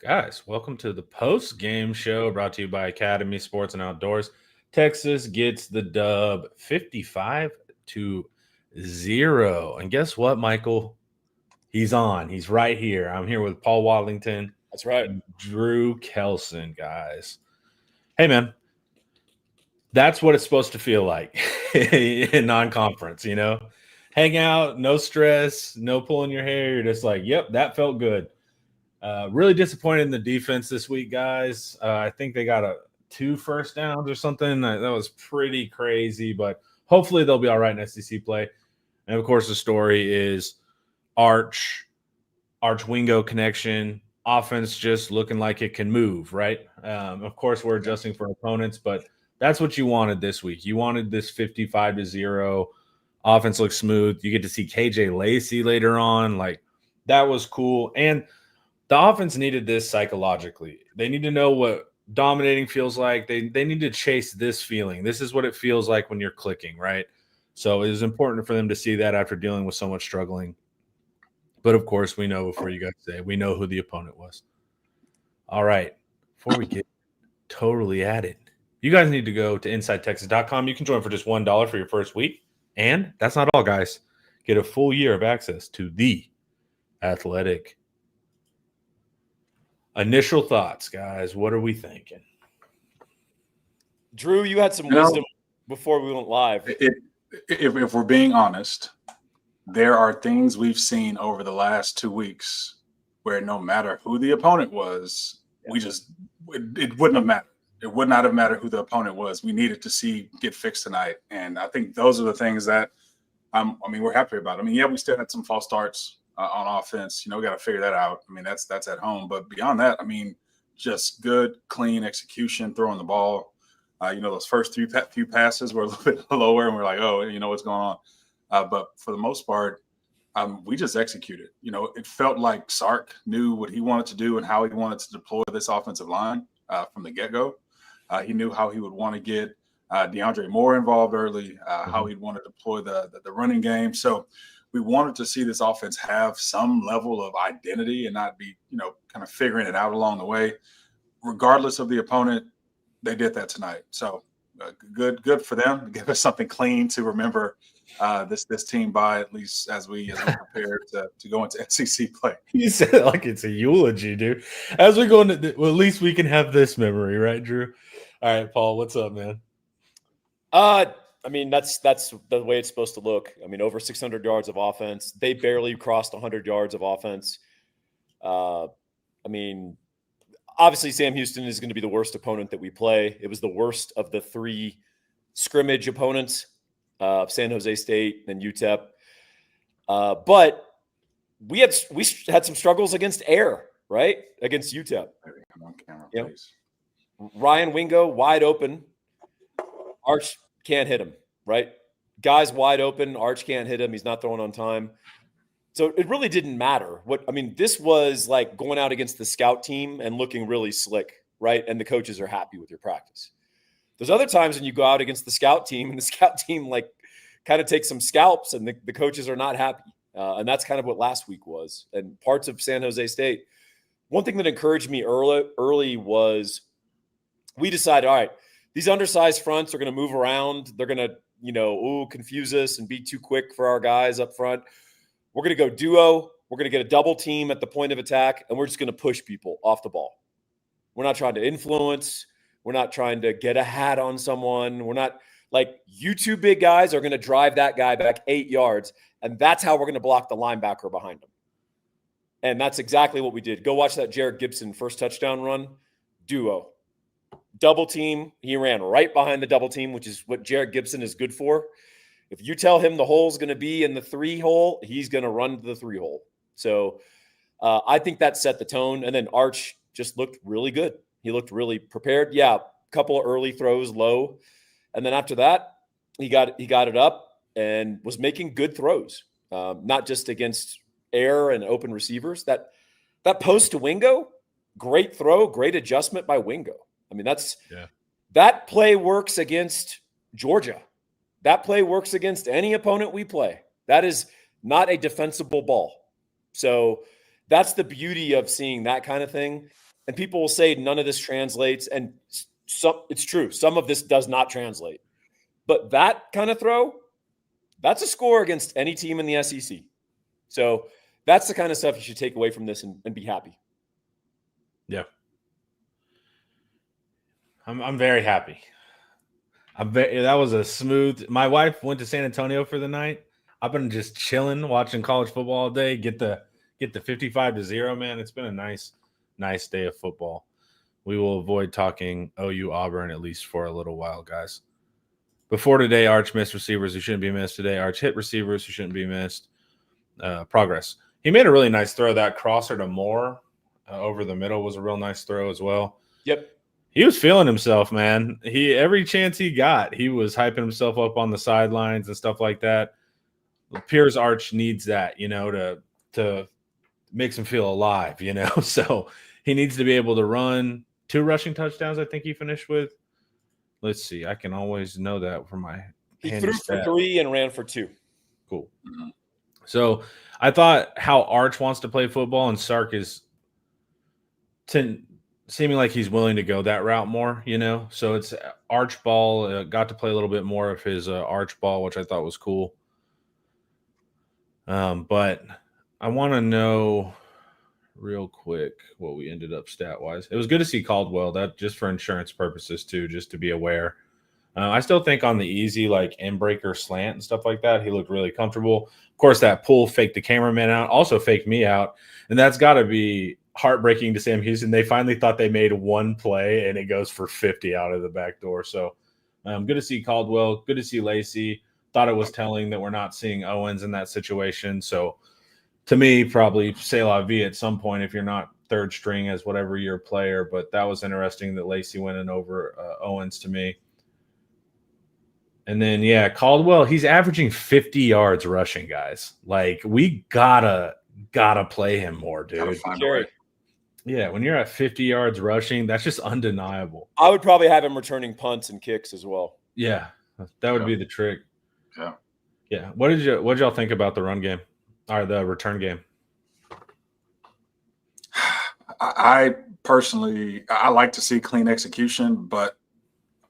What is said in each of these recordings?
Guys, welcome to the post-game show brought to you by Academy Sports and Outdoors. Texas gets the dub 55-0. And guess what, Michael? He's on. He's right here. I'm here with Paul Wadlington. That's right. And Drew Kelson, guys. Hey, man. That's what it's supposed to feel like in non-conference, Hang out, no stress, no pulling your hair. You're just like, yep, that felt good. Really disappointed in the defense this week, guys. I think they got 2 first downs or something. That was pretty crazy, but hopefully they'll be all right in SEC play. And, of course, the story is Arch-Wingo connection, offense just looking like it can move, right? Of course, we're adjusting for opponents, but that's what you wanted this week. You wanted this 55-0. Offense looks smooth. You get to see KJ Lacey later on. That was cool. And the offense needed this psychologically. They need to know what dominating feels like. They need to chase this feeling. This is what it feels like when you're clicking, right? So it was important for them to see that after dealing with so much struggling. But, of course, we know before you guys say, we know who the opponent was. All right. Before we get totally at it, you guys need to go to InsideTexas.com. You can join for just $1 for your first week. And that's not all, guys. Get a full year of access to The Athletic. Initial thoughts, guys. What are we thinking? Drew, you had some wisdom before we went live. If we're being honest, there are things we've seen over the last 2 weeks where no matter who the opponent was, it wouldn't have mattered. It would not have mattered who the opponent was. We needed to see get fixed tonight. And I think those are the things that we're happy about. We still had some false starts on offense. We got to figure that out. That's at home. But beyond that, just good, clean execution, throwing the ball. Those first few passes were a little bit lower, and we're like, oh, what's going on? But for the most part, we just executed. It felt like Sark knew what he wanted to do and how he wanted to deploy this offensive line from the get-go. He knew how he would want to get DeAndre Moore involved early, how he'd want to deploy the running game. So we wanted to see this offense have some level of identity and not be, kind of figuring it out along the way. Regardless of the opponent, they did that tonight. So good for them. Give us something clean to remember this team by, at least as we prepare to go into SEC play. You said it like it's a eulogy, dude. As we go into, at least we can have this memory, right, Drew? All right, Paul, what's up, man? That's the way it's supposed to look. Over 600 yards of offense. They barely crossed 100 yards of offense. Obviously Sam Houston is going to be the worst opponent that we play. It was the worst of the 3 scrimmage opponents, San Jose State and UTEP. But we had some struggles against air, right? Against UTEP. Come on camera, please. Ryan Wingo wide open. Arch can't hit him, right? Guy's wide open. Arch can't hit him. He's not throwing on time. So it really didn't matter. This was like going out against the scout team and looking really slick, right? And the coaches are happy with your practice. There's other times when you go out against the scout team and the scout team kind of takes some scalps and the coaches are not happy. And that's kind of what last week was. And parts of San Jose State. One thing that encouraged me early was we decided, all right, these undersized fronts are going to move around. They're going to, confuse us and be too quick for our guys up front. We're going to go duo. We're going to get a double team at the point of attack, and we're just going to push people off the ball. We're not trying to influence. We're not trying to get a hat on someone. We're not you 2 big guys are going to drive that guy back 8 yards, and that's how we're going to block the linebacker behind him. And that's exactly what we did. Go watch that Jared Gibson first touchdown run. Duo. Double team. He ran right behind the double team, which is what Jared Gibson is good for. If you tell him the hole's going to be in the 3 hole, he's going to run to the 3 hole. So I think that set the tone. And then Arch just looked really good. He looked really prepared. Yeah, a couple of early throws low. And then after that, he got it up and was making good throws, not just against air and open receivers. That post to Wingo, great throw, great adjustment by Wingo. That play works against Georgia. That play works against any opponent we play. That is not a defensible ball. So that's the beauty of seeing that kind of thing. And people will say none of this translates. And it's true. Some of this does not translate. But that kind of throw, that's a score against any team in the SEC. So that's the kind of stuff you should take away from this and be happy. Yeah. I'm very happy. That was a smooth. My wife went to San Antonio for the night. I've been just chilling, watching college football all day. Get the 55-0, man. It's been a nice day of football. We will avoid talking OU Auburn at least for a little while, guys. Before today, Arch missed receivers who shouldn't be missed today. Arch hit receivers who shouldn't be missed. Progress. He made a really nice throw. That crosser to Moore over the middle was a real nice throw as well. Yep. He was feeling himself, man. Every chance he got, he was hyping himself up on the sidelines and stuff like that. Piers Arch needs that, to makes him feel alive, So he needs to be able to run. 2 rushing touchdowns, I think he finished with. Let's see. I can always know that from my He threw for 3 and ran for 2. Cool. Mm-hmm. So I thought how Arch wants to play football, and Sark is seeming like he's willing to go that route more, So it's Arch ball. Got to play a little bit more of his Arch ball, which I thought was cool. But I want to know real quick what we ended up stat-wise. It was good to see Caldwell, that just for insurance purposes too, just to be aware. I still think on the easy, like in-breaker slant and stuff like that, he looked really comfortable. Of course, that pull faked the cameraman out, also faked me out. And that's got to be heartbreaking to Sam Houston. They finally thought they made one play, and it goes for 50 out of the back door. So good to see Caldwell. Good to see Lacey. Thought it was telling that we're not seeing Owens in that situation. So to me, probably say la vie at some point if you're not third string as whatever your player. But that was interesting that Lacey went in over Owens to me. And then, Caldwell, he's averaging 50 yards rushing, guys. Like, we gotta play him more, dude. Yeah, when you're at 50 yards rushing, that's just undeniable. I would probably have him returning punts and kicks as well. Yeah, that would be the trick. Yeah. Yeah. What did y'all think about the run game or the return game? I personally, I like to see clean execution, but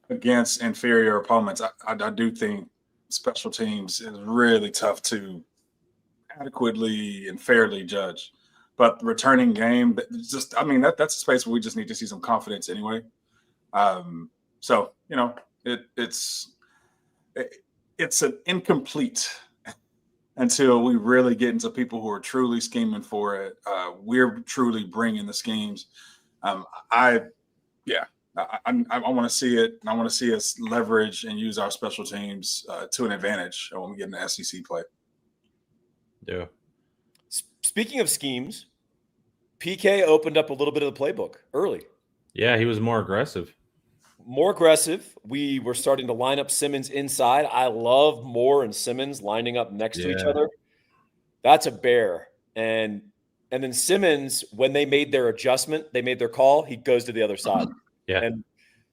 against inferior opponents, I do think special teams is really tough to adequately and fairly judge. But the returning game, that's a space where we just need to see some confidence anyway. It's an incomplete until we really get into people who are truly scheming for it. We're truly bringing the schemes. I want to see it. And I want to see us leverage and use our special teams to an advantage when we get into SEC play. Yeah. Speaking of schemes, PK opened up a little bit of the playbook early. Yeah, he was more aggressive. We were starting to line up Simmons inside. I love Moore and Simmons lining up next to each other. That's a bear. And then Simmons, when they made their adjustment, they made their call, he goes to the other side. Yeah. And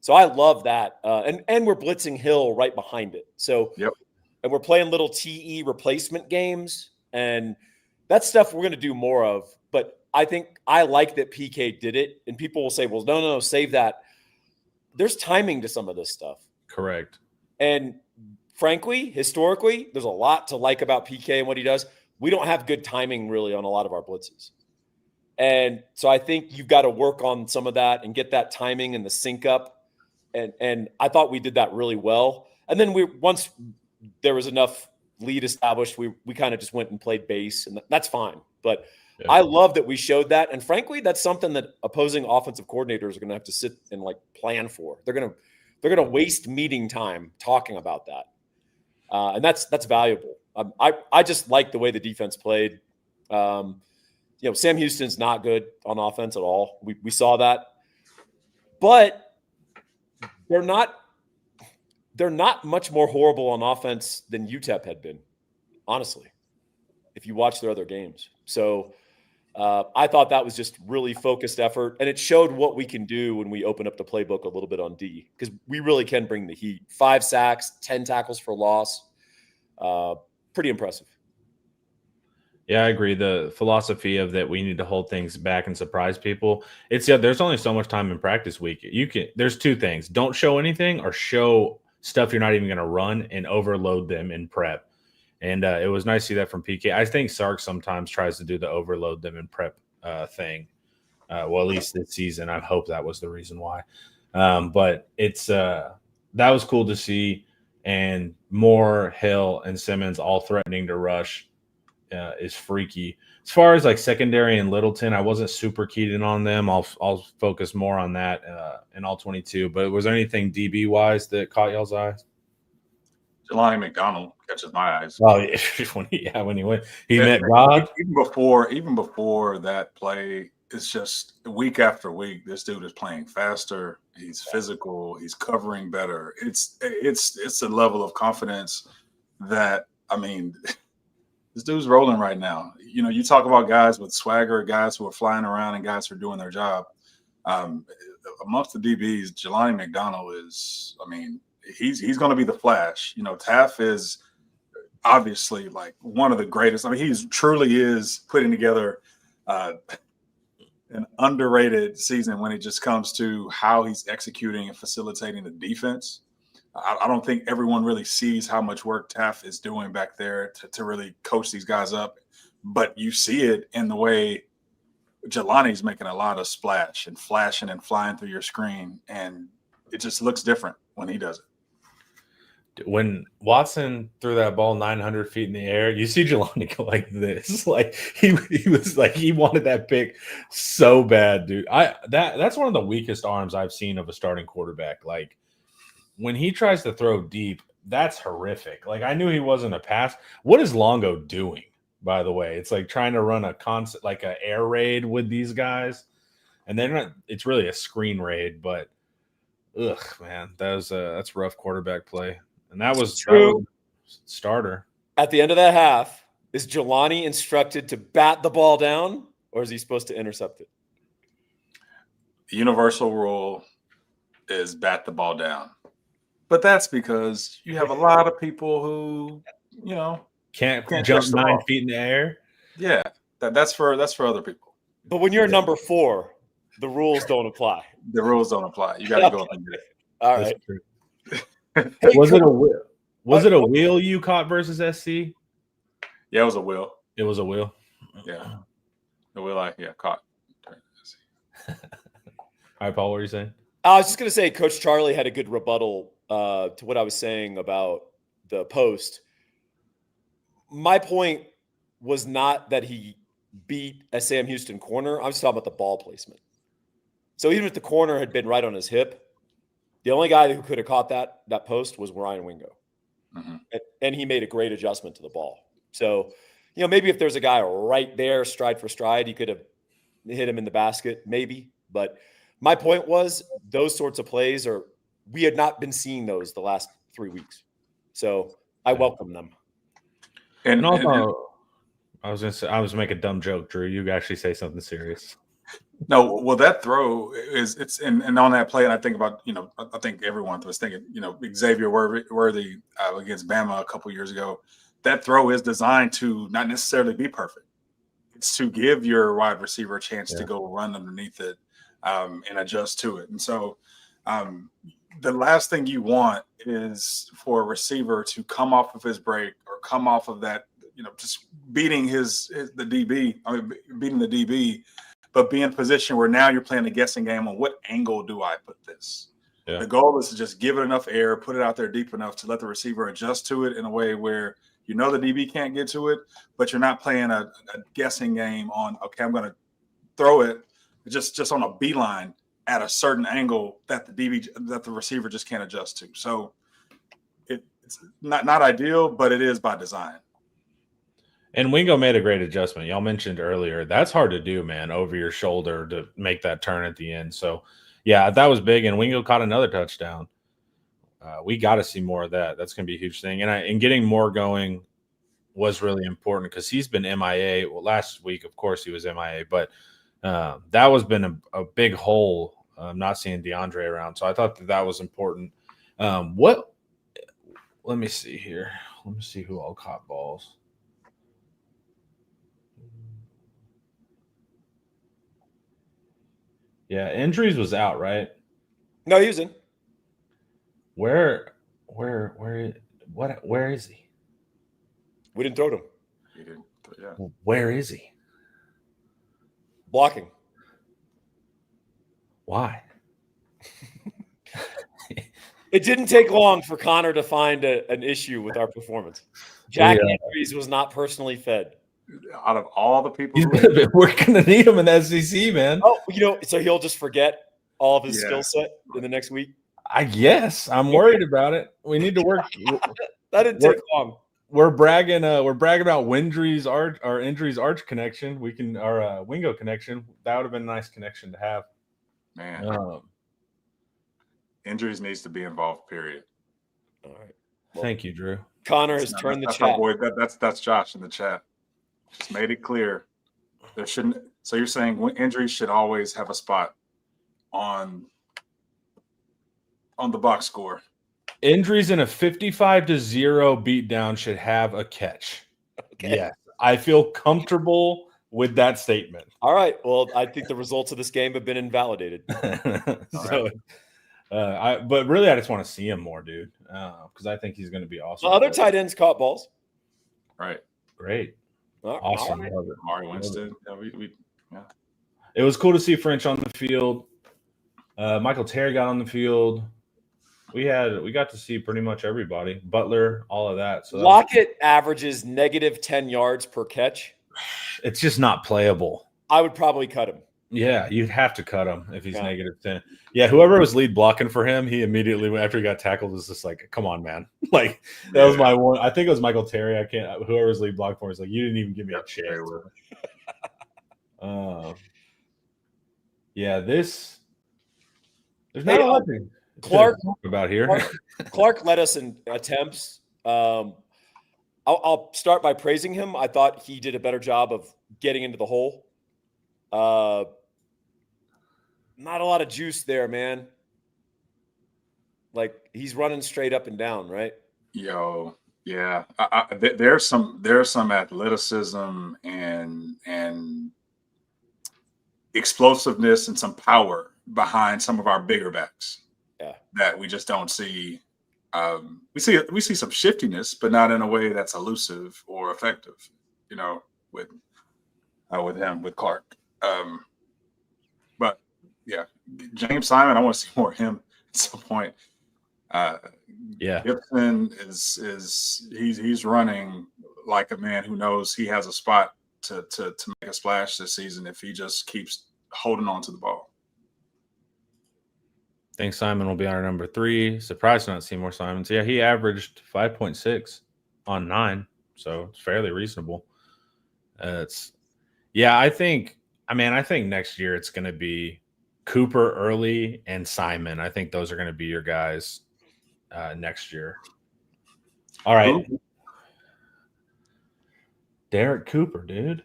so I love that. And we're blitzing Hill right behind it. So, and we're playing little TE replacement games. And that's stuff we're going to do more of. But I think I like that PK did it. And people will say, well, no, save that. There's timing to some of this stuff. Correct. And frankly, historically, there's a lot to like about PK and what he does. We don't have good timing really on a lot of our blitzes. And so I think you've got to work on some of that and get that timing and the sync up. And I thought we did that really well. And then once there was enough lead established, we kind of just went and played base, and that's fine. But I love that we showed that. And frankly, that's something that opposing offensive coordinators are going to have to sit and plan for. They're going to waste meeting time talking about that. And that's valuable. I just like the way the defense played. Sam Houston's not good on offense at all. We saw that, but they're not much more horrible on offense than UTEP had been, honestly, if you watch their other games. So I thought that was just really focused effort, and it showed what we can do when we open up the playbook a little bit on D, because we really can bring the heat. 5 sacks, 10 tackles for loss. Pretty impressive. Yeah, I agree. The philosophy of that we need to hold things back and surprise people. There's only so much time in practice week. There's two things. Don't show anything or show stuff you're not even going to run and overload them in prep. And it was nice to see that from PK. I think Sark sometimes tries to do the overload them in prep thing. Well, at least this season. I hope that was the reason why. But that was cool to see. And Moore, Hill, and Simmons all threatening to rush is freaky. As far as like secondary and Littleton, I wasn't super keyed in on them. I'll focus more on that in all 22. But was there anything DB wise that caught y'all's eyes? Jelani McDonald catches my eyes. Oh yeah, when he went, he met God. Even before that play, it's just week after week. This dude is playing faster. He's physical. He's covering better. It's a level of confidence that, I mean, this dude's rolling right now. You know, you talk about guys with swagger, guys who are flying around, and guys who are doing their job. Amongst the DBs, Jelani McDonald is, I mean, he's going to be the flash. You know, Taff is obviously like one of the greatest. I mean, he truly is putting together an underrated season when it just comes to how he's executing and facilitating the defense. I don't think everyone really sees how much work Taff is doing back there to really coach these guys up. But you see it in the way Jelani's making a lot of splash and flashing and flying through your screen. And it just looks different when he does it. When Watson threw that ball 900 feet in the air, you see Jelani go like this. Like he was like he wanted that pick so bad, dude. That's one of the weakest arms I've seen of a starting quarterback. Like when he tries to throw deep, that's horrific. Like I knew he wasn't a pass. What is Longo doing, by the way? It's like trying to run a concept like an air raid with these guys. And they're not, it's really a screen raid, but ugh, man, that's rough quarterback play. And that was starter. At the end of that half, is Jelani instructed to bat the ball down, or is he supposed to intercept it? The universal rule is bat the ball down. But that's because you have a lot of people who, you know, can't jump 9 feet in the air. Yeah, that's for other people. But when you're number 4, the rules don't apply. The rules don't apply. You got to go up and get it. All right. Was it a wheel? Was it a wheel you caught versus SC? Yeah, it was a wheel. It was a wheel. Yeah, the wheel caught. All right, Paul, what were you saying? I was just going to say Coach Charlie had a good rebuttal to what I was saying about the post. My point was not that he beat a Sam Houston corner. I was talking about the ball placement. So even if the corner had been right on his hip, the only guy who could have caught that post was Ryan Wingo. Mm-hmm. And he made a great adjustment to the ball. So, you know, maybe if there's a guy right there, stride for stride, he could have hit him in the basket, maybe. But my point was those sorts of plays we had not been seeing those the last 3 weeks. So I welcome them. And also, I was making a dumb joke, Drew. You actually say something serious. No, well, that throw and on that play, and I think about, you know, I think everyone was thinking, you know, Xavier Worthy against Bama a couple years ago. That throw is designed to not necessarily be perfect. It's to give your wide receiver a chance to go run underneath it and adjust to it. And so the last thing you want is for a receiver to come off of his break or come off of that, you know, just beating the DB, but be in a position where now you're playing a guessing game on what angle do I put this. Yeah. The goal is to just give it enough air, put it out there deep enough to let the receiver adjust to it in a way where you know the DB can't get to it, but you're not playing a guessing game on, okay, I'm going to throw it just on a beeline at a certain angle that the receiver just can't adjust to. So it's not ideal, but it is by design. And Wingo made a great adjustment. Y'all mentioned earlier, that's hard to do, man, over your shoulder to make that turn at the end. So, yeah, that was big. And Wingo caught another touchdown. We got to see more of that. That's going to be a huge thing. And getting more going was really important because he's been MIA. Well, last week, of course, he was MIA. But that was been a big hole, not seeing DeAndre around. So I thought that was important. Let me see here. Let me see who all caught balls. Yeah, injuries was out, right? No, he was in. Where is he? We didn't throw to him. He didn't. Yeah. Where is he? Blocking. Why? It didn't take long for Connor to find an issue with our performance. Jack Andrews was not personally fed. Out of all the people, we're gonna need him in the SEC, man. Oh, so he'll just forget all of his skill set in the next week. I guess I'm worried about it. We need to work. That didn't take long. We're bragging about Windry's our injuries arch connection. We can our Wingo connection. That would have been a nice connection to have. Man, injuries needs to be involved. Period. All right. Well, thank you, Drew. Connor has turned the that's chat. Boy, that's Josh in the chat. Just made it clear there shouldn't. So you're saying injuries should always have a spot on the box score. Injuries in a 55-0 beatdown should have a catch. Okay. Yeah, I feel comfortable with that statement. All right. Well, I think the results of this game have been invalidated. But really, I just want to see him more, dude, because I think he's going to be awesome. The other tight ends caught balls. Right. Great. Awesome. Right. Mari Winston. Yeah. It was cool to see French on the field. Michael Terry got on the field. We got to see pretty much everybody. Butler, all of that. So Lockett averages negative 10 yards per catch. It's just not playable. I would probably cut him. Yeah, you'd have to cut him if he's negative 10. Yeah, whoever was lead blocking for him, he immediately, after he got tackled, was just like, come on, man. Like, that was my one. I think it was Michael Terry. Whoever was lead blocking for him was like, you didn't even give me a chance. There's not a lot Clark about here. Clark led us in attempts. I'll start by praising him. I thought he did a better job of getting into the hole. Not a lot of juice there, man. Like, he's running straight up and down, right? Yo, yeah. There's some athleticism and explosiveness and some power behind some of our bigger backs. Yeah, that we just don't see. We see some shiftiness, but not in a way that's elusive or effective. You know, with Clark. But yeah, James Simon, I want to see more of him at some point. Gibson he's running like a man who knows he has a spot to make a splash this season if he just keeps holding on to the ball. I think Simon will be our number 3. Surprised to not see more Simons. Yeah, he averaged 5.6 on 9, so it's fairly reasonable. I think next year it's going to be Cooper early and Simon. I think those are going to be your guys next year. All right. Derek Cooper, dude.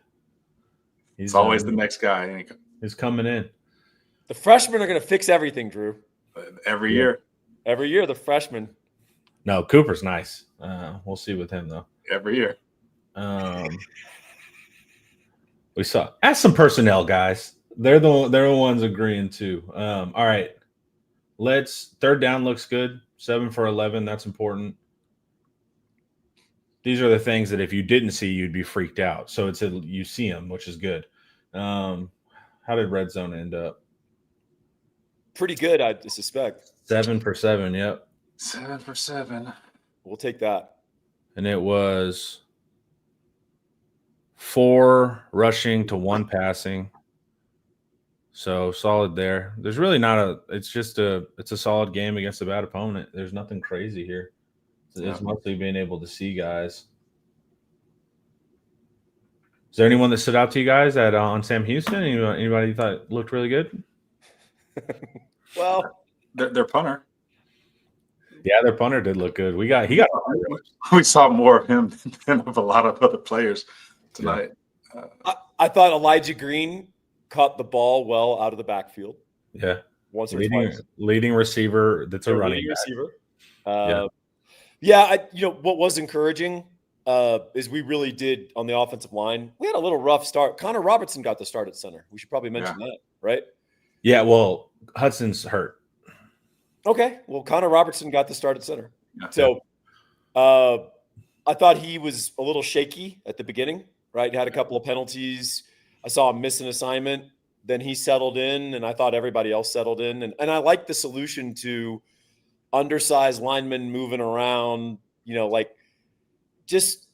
He's always the next guy. He's coming in. The freshmen are going to fix everything, Drew. Every year, the freshmen. No, Cooper's nice. We'll see with him though. Every year. We saw. Ask some personnel guys. They're the ones agreeing too. All right. Third down looks good. 7 for 11. That's important. These are the things that if you didn't see, you'd be freaked out. So you see them, which is good. How did red zone end up? Pretty good, I suspect. 7 for 7, yep. 7 for 7. We'll take that. And it was 4 rushing to 1 passing. So solid there. There's really it's a solid game against a bad opponent. There's nothing crazy here. It's mostly being able to see guys. Is there anyone that stood out to you guys on Sam Houston? Anybody you thought looked really good? Well, their punter. Yeah, their punter did look good. We saw more of him than of a lot of other players tonight. Yeah. I thought Elijah Green caught the ball well out of the backfield. Yeah, once or twice. Leading receiver. That's a running receiver. What was encouraging is we really did on the offensive line. We had a little rough start. Connor Robertson got the start at center. We should probably mention that, right? Yeah, well, Hudson's hurt. Okay. Well, Connor Robertson got the start at center. Yeah. So I thought he was a little shaky at the beginning, right? He had a couple of penalties. I saw him miss an assignment. Then he settled in, and I thought everybody else settled in. And I like the solution to undersized linemen moving around, just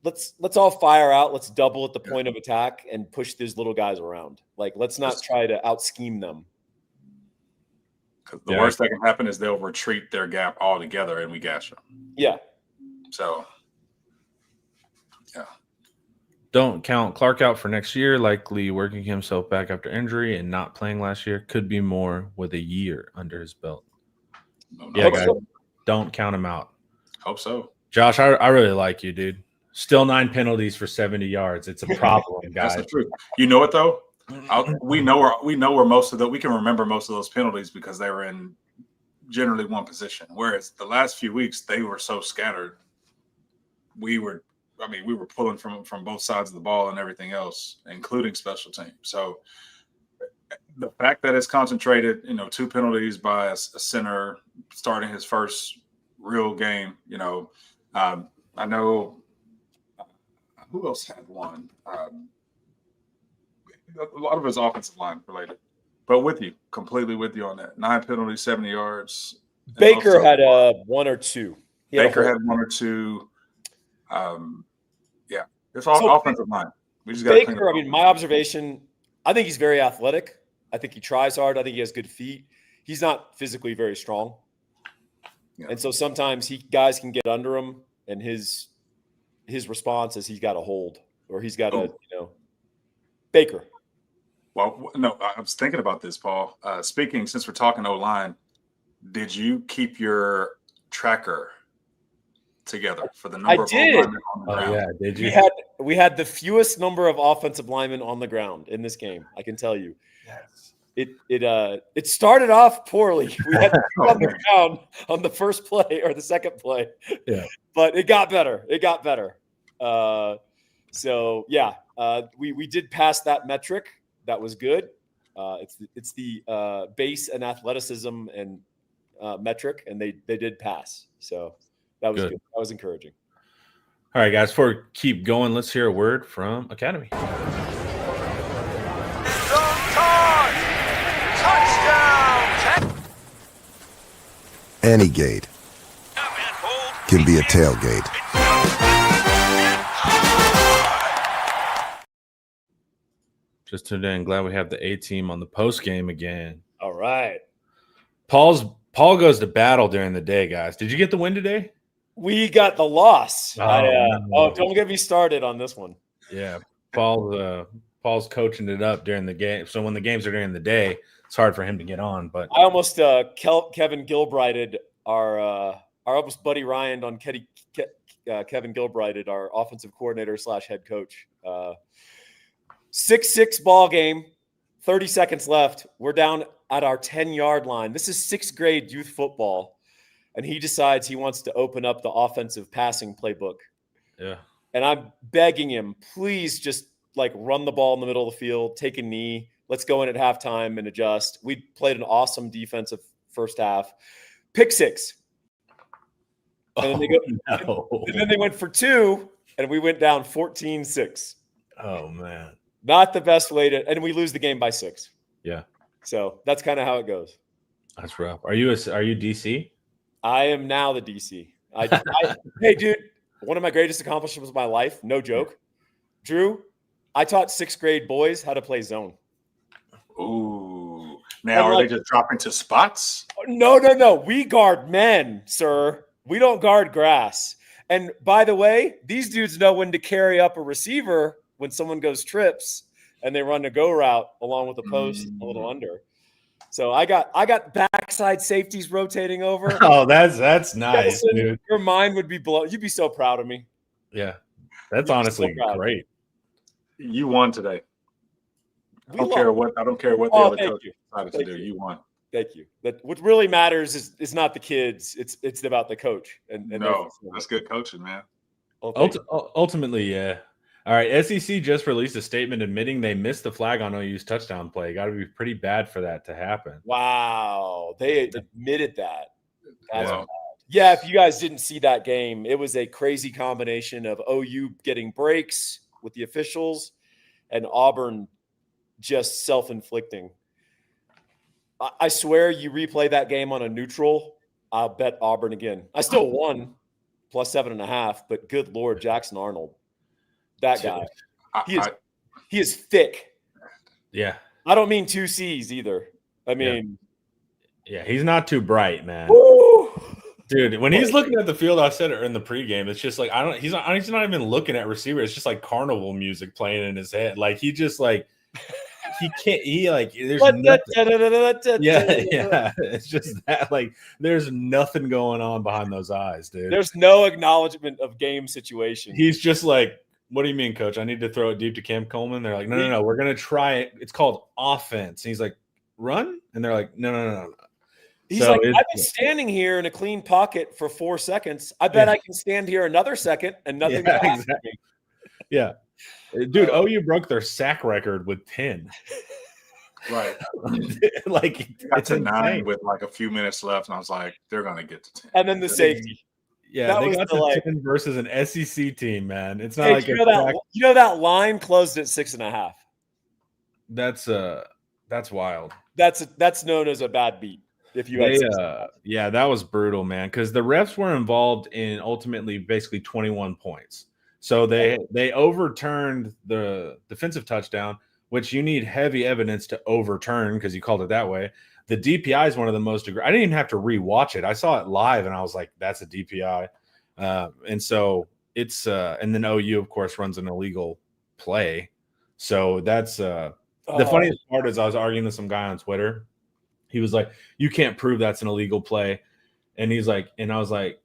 let's all fire out. Let's double at the point of attack and push these little guys around. Like, let's not try to out scheme them. The worst that can happen is they'll retreat their gap altogether and we gash them. Yeah. So, yeah. Don't count Clark out for next year, likely working himself back after injury and not playing last year. Could be more with a year under his belt. Yeah, guys, don't count him out. Hope so. Josh, I really like you, dude. Still 9 penalties for 70 yards. It's a problem, guys. That's the truth. You know what, though? We know where most of we can remember most of those penalties because they were in generally one position. Whereas the last few weeks they were so scattered. We were pulling from both sides of the ball and everything else, including special teams. So the fact that it's concentrated, 2 penalties by a center starting his first real game, I know who else had one. A lot of his offensive line related, but completely with you on that. 9 penalties, 70 yards. Baker had 1 or 2. Baker had 1 or 2. It's all offensive line. We just got Baker. I mean, my observation, I think he's very athletic. I think he tries hard. I think he has good feet. He's not physically very strong, and so sometimes guys can get under him, and his response is he's got to hold or he's got to Baker. Well, no, I was thinking about this, Paul. Speaking, since we're talking O-line, did you keep your tracker together for the number of linemen on the ground? Yeah, did you? We had the fewest number of offensive linemen on the ground in this game. I can tell you. Yes. It started off poorly. We had on the ground on the first play or the second play. Yeah, but it got better. So yeah, we did pass that metric. That was good. It's the base and athleticism and metric, and they did pass. So that was good. That was encouraging. All right, guys. Before we keep going, let's hear a word from Academy. Any gate can be a tailgate. Just today, and glad we have the A team on the post game again. All right. Paul goes to battle during the day, guys. Did you get the win today? We got the loss. No. Don't get me started on this one. Yeah, Paul's coaching it up during the game. So when the games are during the day, it's hard for him to get on. But I almost Kevin Gilbrighted our almost Buddy Ryan on Kevin Gilbrighted, our offensive coordinator / head coach. 6-6 ball game, 30 seconds left. We're down at our 10-yard line. This is 6th grade youth football, and he decides he wants to open up the offensive passing playbook. Yeah. And I'm begging him, please just run the ball in the middle of the field, take a knee. Let's go in at halftime and adjust. We played an awesome defensive first half. Pick 6. And then they went for 2, and we went down 14-6. Oh, man. Not the best way to – and we lose the game by 6. Yeah. So that's kind of how it goes. That's rough. Are you DC? I am now the DC. Hey, dude, one of my greatest accomplishments of my life, no joke. Drew, I taught 6th grade boys how to play zone. Ooh. Now, are they just dropping to spots? No. We guard men, sir. We don't guard grass. And by the way, these dudes know when to carry up a receiver when someone goes trips and they run a go route along with the post a little under. So I got backside safeties rotating over. Oh, that's nice, Jensen, dude. Your mind would be blown. You'd be so proud of me. Yeah. That's honestly great. You won today. I don't care what the other coach decided to do. You won. Thank you. What really matters is not the kids. It's about the coach. And no, that's good coaching, man. Ultimately, yeah. All right, SEC just released a statement admitting they missed the flag on OU's touchdown play. Got to be pretty bad for that to happen. Wow. They admitted that. That's Well, bad. Yeah, if you guys didn't see that game, it was a crazy combination of OU getting breaks with the officials and Auburn just self-inflicting. I swear you replay that game on a neutral, I'll bet Auburn again. I still won plus 7.5, but good Lord, Jackson Arnold. That guy. He is thick. Yeah. I don't mean 2 C's either. I mean, yeah, he's not too bright, man. Woo! Dude, when he's looking at the field, I said it in the pregame. It's just like he's not even looking at receiver. It's just like carnival music playing in his head. Like he just like he can't. He like there's nothing. Yeah. It's just that like there's nothing going on behind those eyes, dude. There's no acknowledgement of game situation. He's just like, what do you mean, coach? I need to throw it deep to Cam Coleman. They're like, no. We're gonna try it. It's called offense. And he's like, run, and they're like, no. He's like, I've been standing here in a clean pocket for 4 seconds. I bet I can stand here another second and nothing will happen to me. Yeah. Dude, OU broke their sack record with 10. Right. Like got to 9 with like a few minutes left, and I was like, they're gonna get to 10. And then the safety. Yeah, they got to 10 versus an SEC team, man. It's not like you know that line closed at 6.5. That's wild. That's known as a bad beat. If you yeah, that was brutal, man, because the refs were involved in ultimately basically 21 points. So they overturned the defensive touchdown, which you need heavy evidence to overturn because you called it that way. The DPI is one of the most I didn't even have to rewatch it. I saw it live and I was like, that's a DPI. And so it's and then OU, of course, runs an illegal play. So that's the funniest part is I was arguing with some guy on Twitter. He was like, you can't prove that's an illegal play. And he's like, and I was like,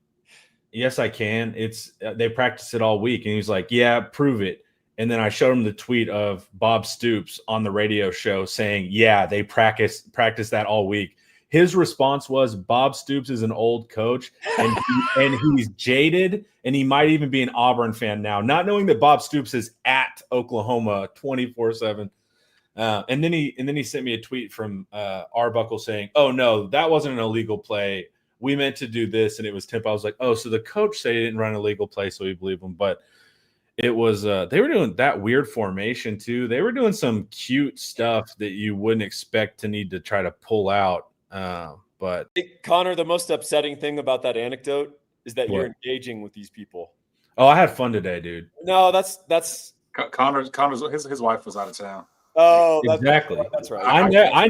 yes, I can. It's they practice it all week. And he's like, yeah, prove it. And then I showed him the tweet of Bob Stoops on the radio show saying, yeah, they practice that all week. His response was, Bob Stoops is an old coach and he's jaded, and he might even be an Auburn fan now, not knowing that Bob Stoops is at Oklahoma 24/7. And then he sent me a tweet from Arbuckle saying, oh, no, that wasn't an illegal play. We meant to do this, and it was tempo. I was like, oh, so the coach said he didn't run an illegal play, so we believe him. But it was they were doing that weird formation, too. They were doing some cute stuff that you wouldn't expect to need to try to pull out. But Connor, the most upsetting thing about that anecdote is that you're engaging with these people. Oh, I had fun today, dude. No, that's Connor's his wife was out of town. Oh, exactly. That's right. I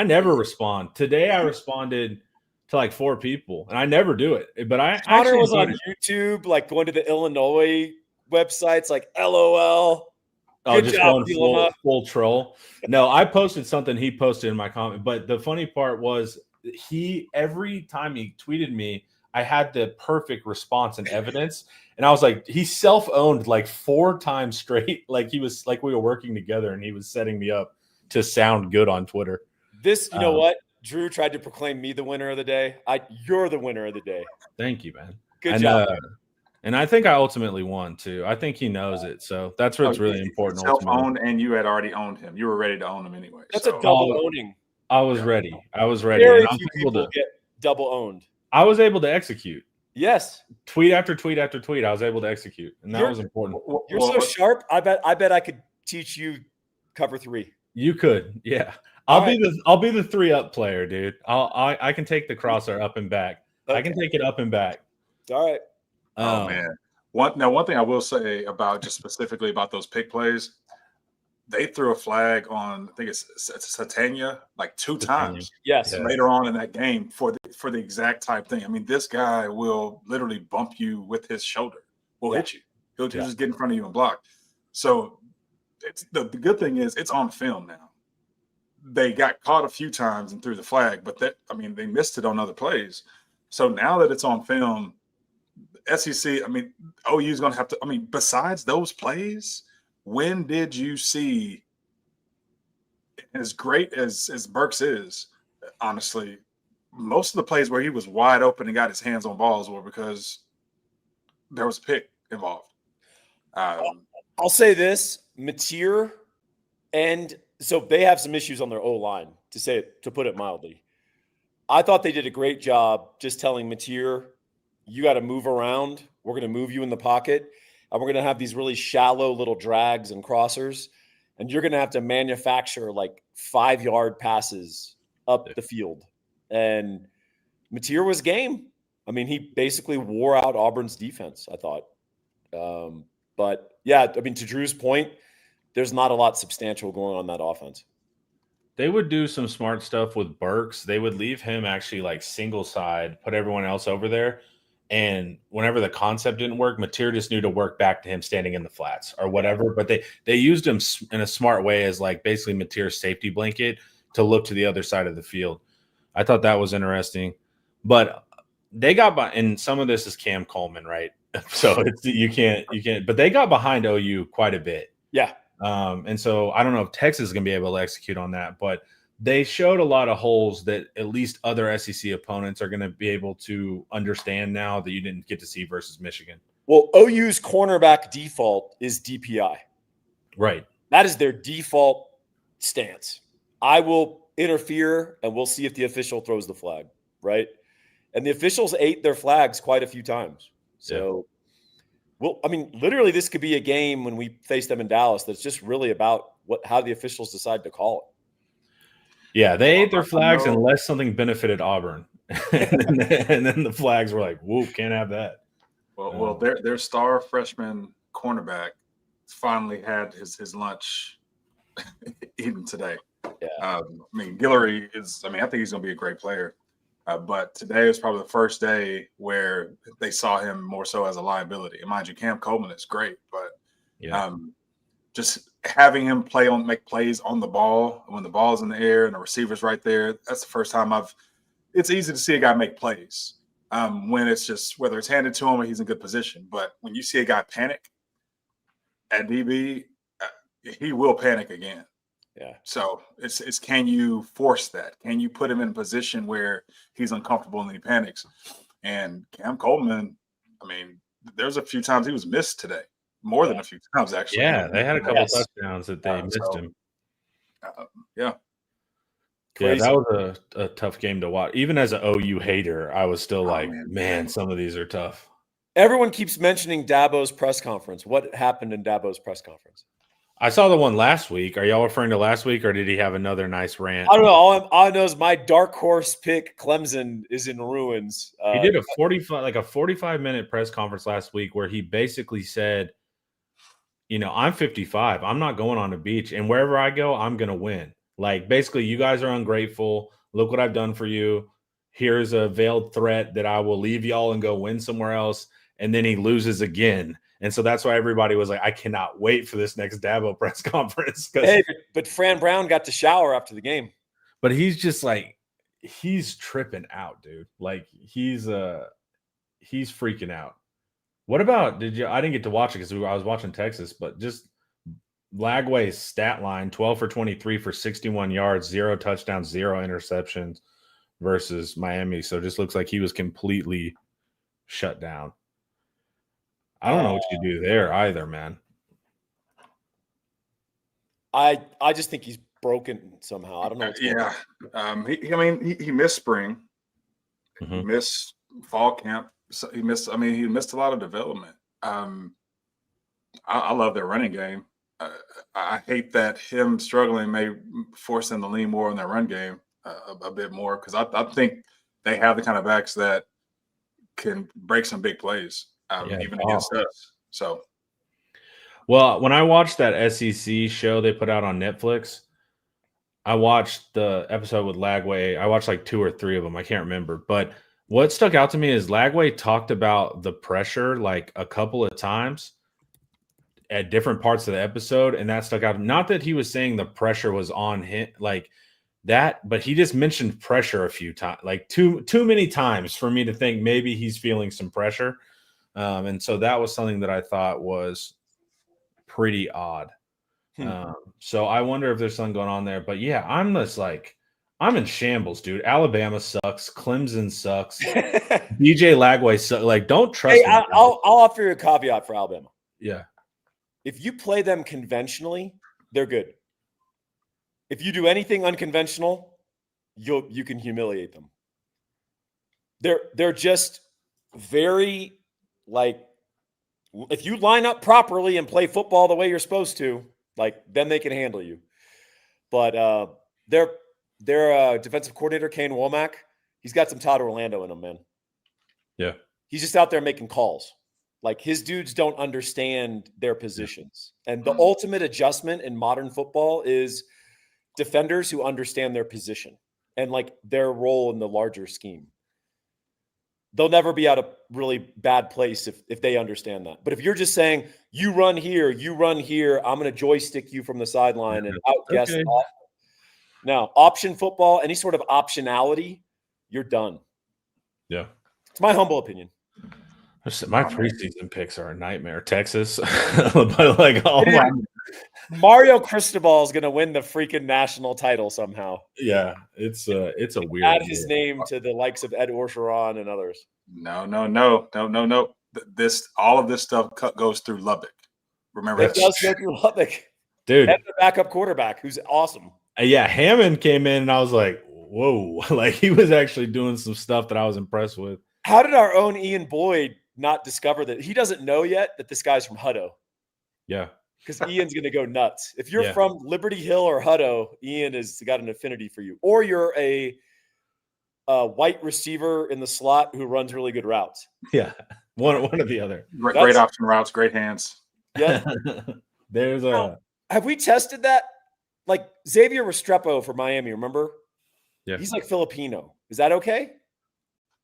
never respond. Today I responded to like 4 people, and I never do it. But Connor was on YouTube, like going to the Illinois websites, like LOL. Oh, just going full troll. No, I posted something he posted in my comment. But the funny part was every time he tweeted me, I had the perfect response and evidence. And I was like, he self-owned like 4 times straight. Like he was like we were working together, and he was setting me up to sound good on Twitter. You know what? Drew tried to proclaim me the winner of the day. You're the winner of the day. Thank you, man. Good job. And I think I ultimately won too. I think he knows it. So that's what's really important. Self-owned, and you had already owned him. You were ready to own him anyway. That's a double owning. I was ready. Very few people get double owned. I was able to execute. Yes. Tweet after tweet after tweet, I was able to execute, and that was important. You're so sharp. I bet I could teach you cover 3. You could, yeah. I'll be the 3-up player, dude. I can take the crosser up and back. Okay. I can take it up and back. All right. Oh man. One thing I will say about just specifically about those pick plays, they threw a flag on, I think it's Satania, like 2 times. Yes. Later on in that game for the exact type thing. I mean, this guy will literally bump you with his shoulder. Will hit you. He'll just get in front of you and block. So it's the good thing is it's on film now. They got caught a few times and threw the flag, but they missed it on other plays. So now that it's on film, SEC, OU is going to have to, besides those plays, when did you see, as great as Burks is, honestly, most of the plays where he was wide open and got his hands on balls were because there was a pick involved. I'll say this, Mateer, and so they have some issues on their O-line, to put it mildly. I thought they did a great job just telling Mateer, you got to move around. We're going to move you in the pocket, and we're going to have these really shallow little drags and crossers, and you're going to have to manufacture like 5-yard passes up the field. And Mateer was game. I mean, he basically wore out Auburn's defense, I thought. But, yeah, I mean, to Drew's point, there's not a lot substantial going on in that offense. They would do some smart stuff with Burks. They would leave him actually like single side, put everyone else over there. And whenever the concept didn't work, Mateer just knew to work back to him standing in the flats or whatever. But they used him in a smart way as like basically Mateer's safety blanket to look to the other side of the field. I thought that was interesting. But they got by, and some of this is Cam Coleman, right? So it's you can't, but they got behind OU quite a bit. Yeah. And so I don't know if Texas is going to be able to execute on that, but they showed a lot of holes that at least other SEC opponents are going to be able to understand now that you didn't get to see versus Michigan. Well, OU's cornerback default is DPI. Right. That is their default stance. I will interfere, and we'll see if the official throws the flag, right? And the officials ate their flags quite a few times. So, well, I mean, literally this could be a game when we face them in Dallas that's just really about how the officials decide to call it. Yeah, they ate their flags unless something benefited Auburn. and then the flags were like, whoa, can't have that. Well, their star freshman cornerback finally had his lunch eaten today. Yeah. I mean, Guillory I think he's going to be a great player. But today was probably the first day where they saw him more so as a liability. And mind you, Cam Coleman is great, but just having him make plays on the ball when the ball's in the air and the receiver's right there, that's the first time it's easy to see a guy make plays when it's just whether it's handed to him or he's in good position. But when you see a guy panic at DB, he will panic again. Yeah. So it's can you force that? Can you put him in a position where he's uncomfortable and he panics? And Cam Coleman, I mean, there's a few times he was missed today. More than a few times, actually. Yeah, they had a couple touchdowns that they missed him. Yeah. Crazy. Yeah, that was a tough game to watch. Even as an OU hater, I was still man, some of these are tough. Everyone keeps mentioning Dabo's press conference. What happened in Dabo's press conference? I saw the one last week. Are y'all referring to last week, or did he have another nice rant? I don't know. All I know is my dark horse pick, Clemson, is in ruins. He did a 45-minute press conference last week where he basically said, I'm 55. I'm not going on the beach, and wherever I go, I'm going to win. Like, basically, you guys are ungrateful. Look what I've done for you. Here's a veiled threat that I will leave y'all and go win somewhere else. And then he loses again. And so that's why everybody was like, I cannot wait for this next Dabo press conference. Hey, but Fran Brown got to shower after the game. But he's just like, he's tripping out, dude. Like, he's freaking out. What about, I didn't get to watch it because I was watching Texas, but just Lagway's stat line, 12 for 23 for 61 yards, 0 touchdowns, 0 interceptions versus Miami. So it just looks like he was completely shut down. I don't know what you do there either, man. I just think he's broken somehow. I don't know. He missed spring. Mm-hmm. He missed fall camp. So he missed a lot of development. I love their running game. I hate that him struggling may force them to lean more on their run game a bit more because I think they have the kind of backs that can break some big plays. Even against us. So, well, when I watched that SEC show they put out on Netflix, I watched the episode with Lagway. I watched like 2 or 3 of them. I can't remember. But what stuck out to me is Lagway talked about the pressure like a couple of times at different parts of the episode. And that stuck out. Not that he was saying the pressure was on him like that, but he just mentioned pressure a few times, like too many times for me to think maybe he's feeling some pressure. And so that was something that I thought was pretty odd. So I wonder if there's something going on there. But yeah, I'm in shambles, dude. Alabama sucks. Clemson sucks. DJ Lagway sucks. Like, don't trust me. I'll offer you a caveat for Alabama. Yeah. If you play them conventionally, they're good. If you do anything unconventional, you can humiliate them. They're just very like, if you line up properly and play football the way you're supposed to, like, then they can handle you. But their defensive coordinator, Kane Womack, he's got some Todd Orlando in him, man. Yeah. He's just out there making calls. Like, his dudes don't understand their positions. And the ultimate adjustment in modern football is defenders who understand their position and like their role in the larger scheme. They'll never be out of really bad place if they understand that. But if you're just saying, you run here, I'm going to joystick you from the sideline and outguess Okay. that. Now, option football, any sort of optionality, you're done. Yeah. It's my humble opinion. My preseason picks are a nightmare. Texas. But like, oh my. Mario Cristobal is going to win the freaking national title somehow. Yeah, it's a weird. Add his name to the likes of Ed Orgeron and others. No. All of this stuff goes through Lubbock. Remember, It does go through Lubbock. Dude. And the backup quarterback, who's awesome. Yeah, Hammond came in and I was like, whoa. Like, he was actually doing some stuff that I was impressed with. How did our own Ian Boyd not discover that? He doesn't know yet that this guy's from Hutto. Yeah. Because Ian's going to go nuts. If you're from Liberty Hill or Hutto, Ian has got an affinity for you. Or you're a white receiver in the slot who runs really good routes. Yeah, one or the other. Great option routes, great hands. Yeah. There's have we tested that? Like Xavier Restrepo for Miami, remember? Yeah. He's like Filipino. Is that okay?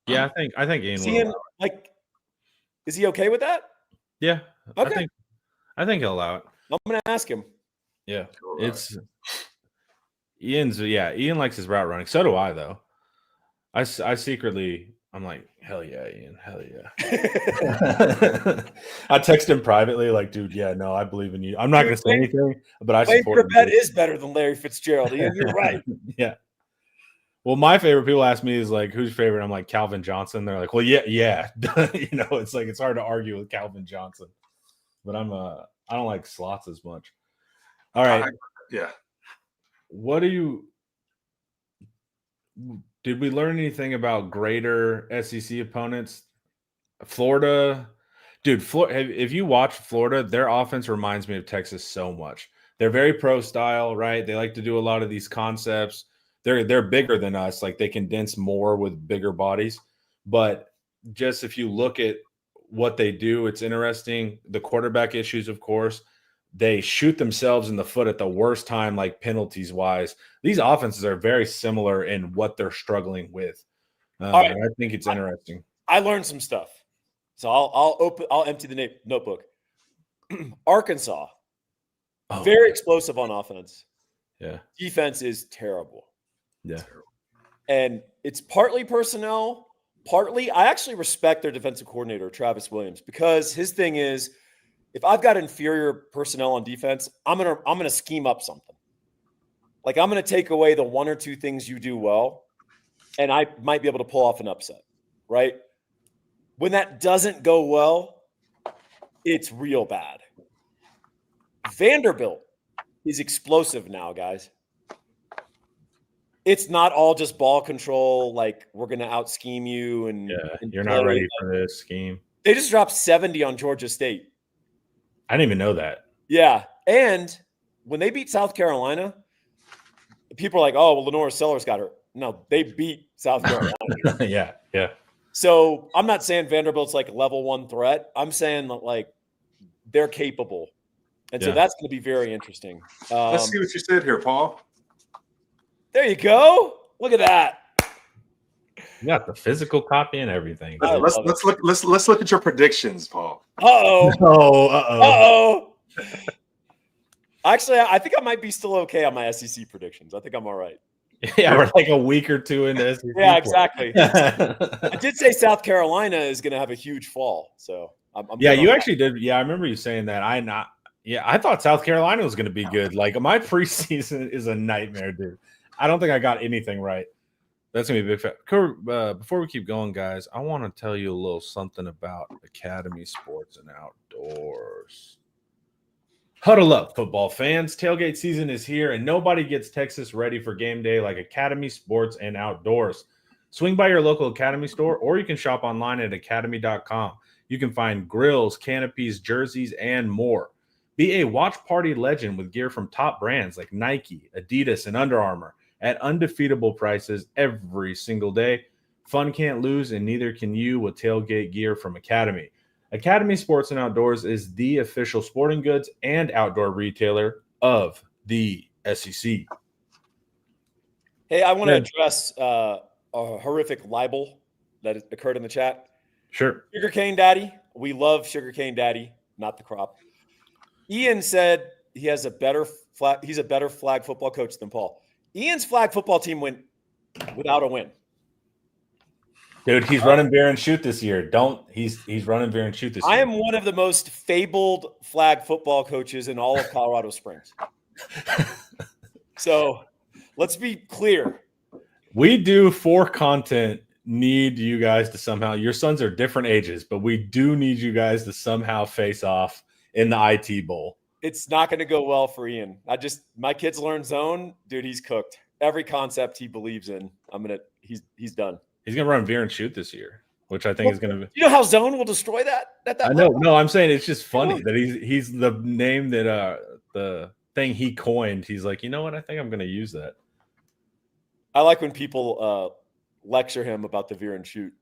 Yeah, I think Ian will. Is he okay with that? Yeah. Okay. I think he'll allow it. I'm going to ask him. Yeah. Ian likes his route running. So do I, though. I secretly, I'm like, hell yeah, Ian. Hell yeah. I text him privately, like, dude, yeah, no, I believe in you. I'm not going to say anything, but I support him. That is better than Larry Fitzgerald. Ian, you're right. Yeah. Well, my favorite, people ask me, is like, who's your favorite? I'm like, Calvin Johnson. They're like, well, yeah. It's like, it's hard to argue with Calvin Johnson. But I don't like slots as much. All right. Yeah. Did we learn anything about greater SEC opponents? Florida, dude, if you watch Florida, their offense reminds me of Texas so much. They're very pro style, right? They like to do a lot of these concepts. They're bigger than us. Like, they condense more with bigger bodies. But just if you look at what they do, it's interesting. The quarterback issues, of course, they shoot themselves in the foot at the worst time, like penalties wise. These offenses are very similar in what they're struggling with. I think it's interesting. I learned some stuff, so I'll empty the notebook. Arkansas, very explosive on offense. Yeah, defense is terrible. Yeah, and it's partly personnel. Partly, I actually respect their defensive coordinator, Travis Williams, because his thing is, if I've got inferior personnel on defense, I'm gonna scheme up something. Like, I'm gonna take away the one or two things you do well, and I might be able to pull off an upset, right? When that doesn't go well, it's real bad. Vanderbilt is explosive now, guys. It's not all just ball control, like, we're going to out-scheme you. And you're not ready for this scheme. They just dropped 70 on Georgia State. I didn't even know that. Yeah, and when they beat South Carolina, people are like, oh, well, Lenora Sellers got hurt. No, they beat South Carolina. Yeah. So I'm not saying Vanderbilt's like a level 1 threat. I'm saying that, like, they're capable. And so that's going to be very interesting. Let's see what you said here, Paul. There you go. Look at that. You got the physical copy and everything. Let's look at your predictions, Paul. Uh-oh. Actually, I think I might be still okay on my SEC predictions. I think I'm all right. Yeah, we're like a week or two into SEC. Yeah, exactly. I did say South Carolina is going to have a huge fall. So you actually did. Yeah, I remember you saying that. I thought South Carolina was going to be good. Like, my preseason is a nightmare, dude. I don't think I got anything right. That's going to be a big fact. Before we keep going, guys, I want to tell you a little something about Academy Sports and Outdoors. Huddle up, football fans. Tailgate season is here, and nobody gets Texas ready for game day like Academy Sports and Outdoors. Swing by your local Academy store, or you can shop online at academy.com. You can find grills, canopies, jerseys, and more. Be a watch party legend with gear from top brands like Nike, Adidas, and Under Armour at undefeatable prices every single day. Fun can't lose, and neither can you with tailgate gear from Academy. Academy Sports and Outdoors is the official sporting goods and outdoor retailer of the SEC. Hey, I want to address a horrific libel that occurred in the chat. Sure. Sugarcane Daddy. We love Sugarcane Daddy, not the crop. Ian said he's a better flag football coach than Paul. Ian's flag football team went without a win. Dude, he's running bear and shoot this year. He's running bear and shoot this year. I am one of the most fabled flag football coaches in all of Colorado Springs. So let's be clear. We do for content need you guys to somehow, your sons are different ages, but we do need you guys to somehow face off in the IT Bowl. It's not going to go well for Ian. My kids learn zone. Dude, he's cooked. Every concept he believes in, he's done. He's going to run veer and shoot this year, which I think is going to be. You know how zone will destroy that? I know. No, I'm saying it's just funny that he's the name that the thing he coined. He's like, you know what? I think I'm going to use that. I like when people lecture him about the veer and shoot.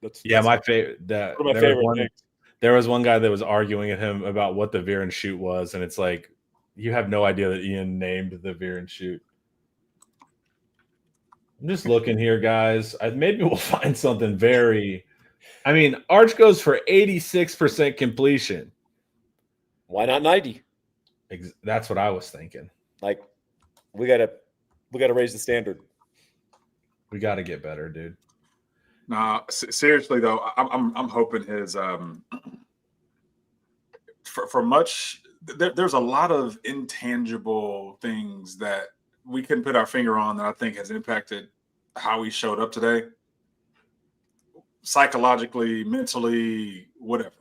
That's my favorite. One of my favorite things. There was one guy that was arguing at him about what the veer and shoot was, and it's like, you have no idea that Ian named the veer and shoot. I'm just looking here, guys. Maybe we'll find something Arch goes for 86% completion. Why not 90? That's what I was thinking. Like, we gotta raise the standard. We got to get better, dude. Nah, seriously though, I'm hoping his for much. There's a lot of intangible things that we couldn't put our finger on that I think has impacted how he showed up today, psychologically, mentally, whatever,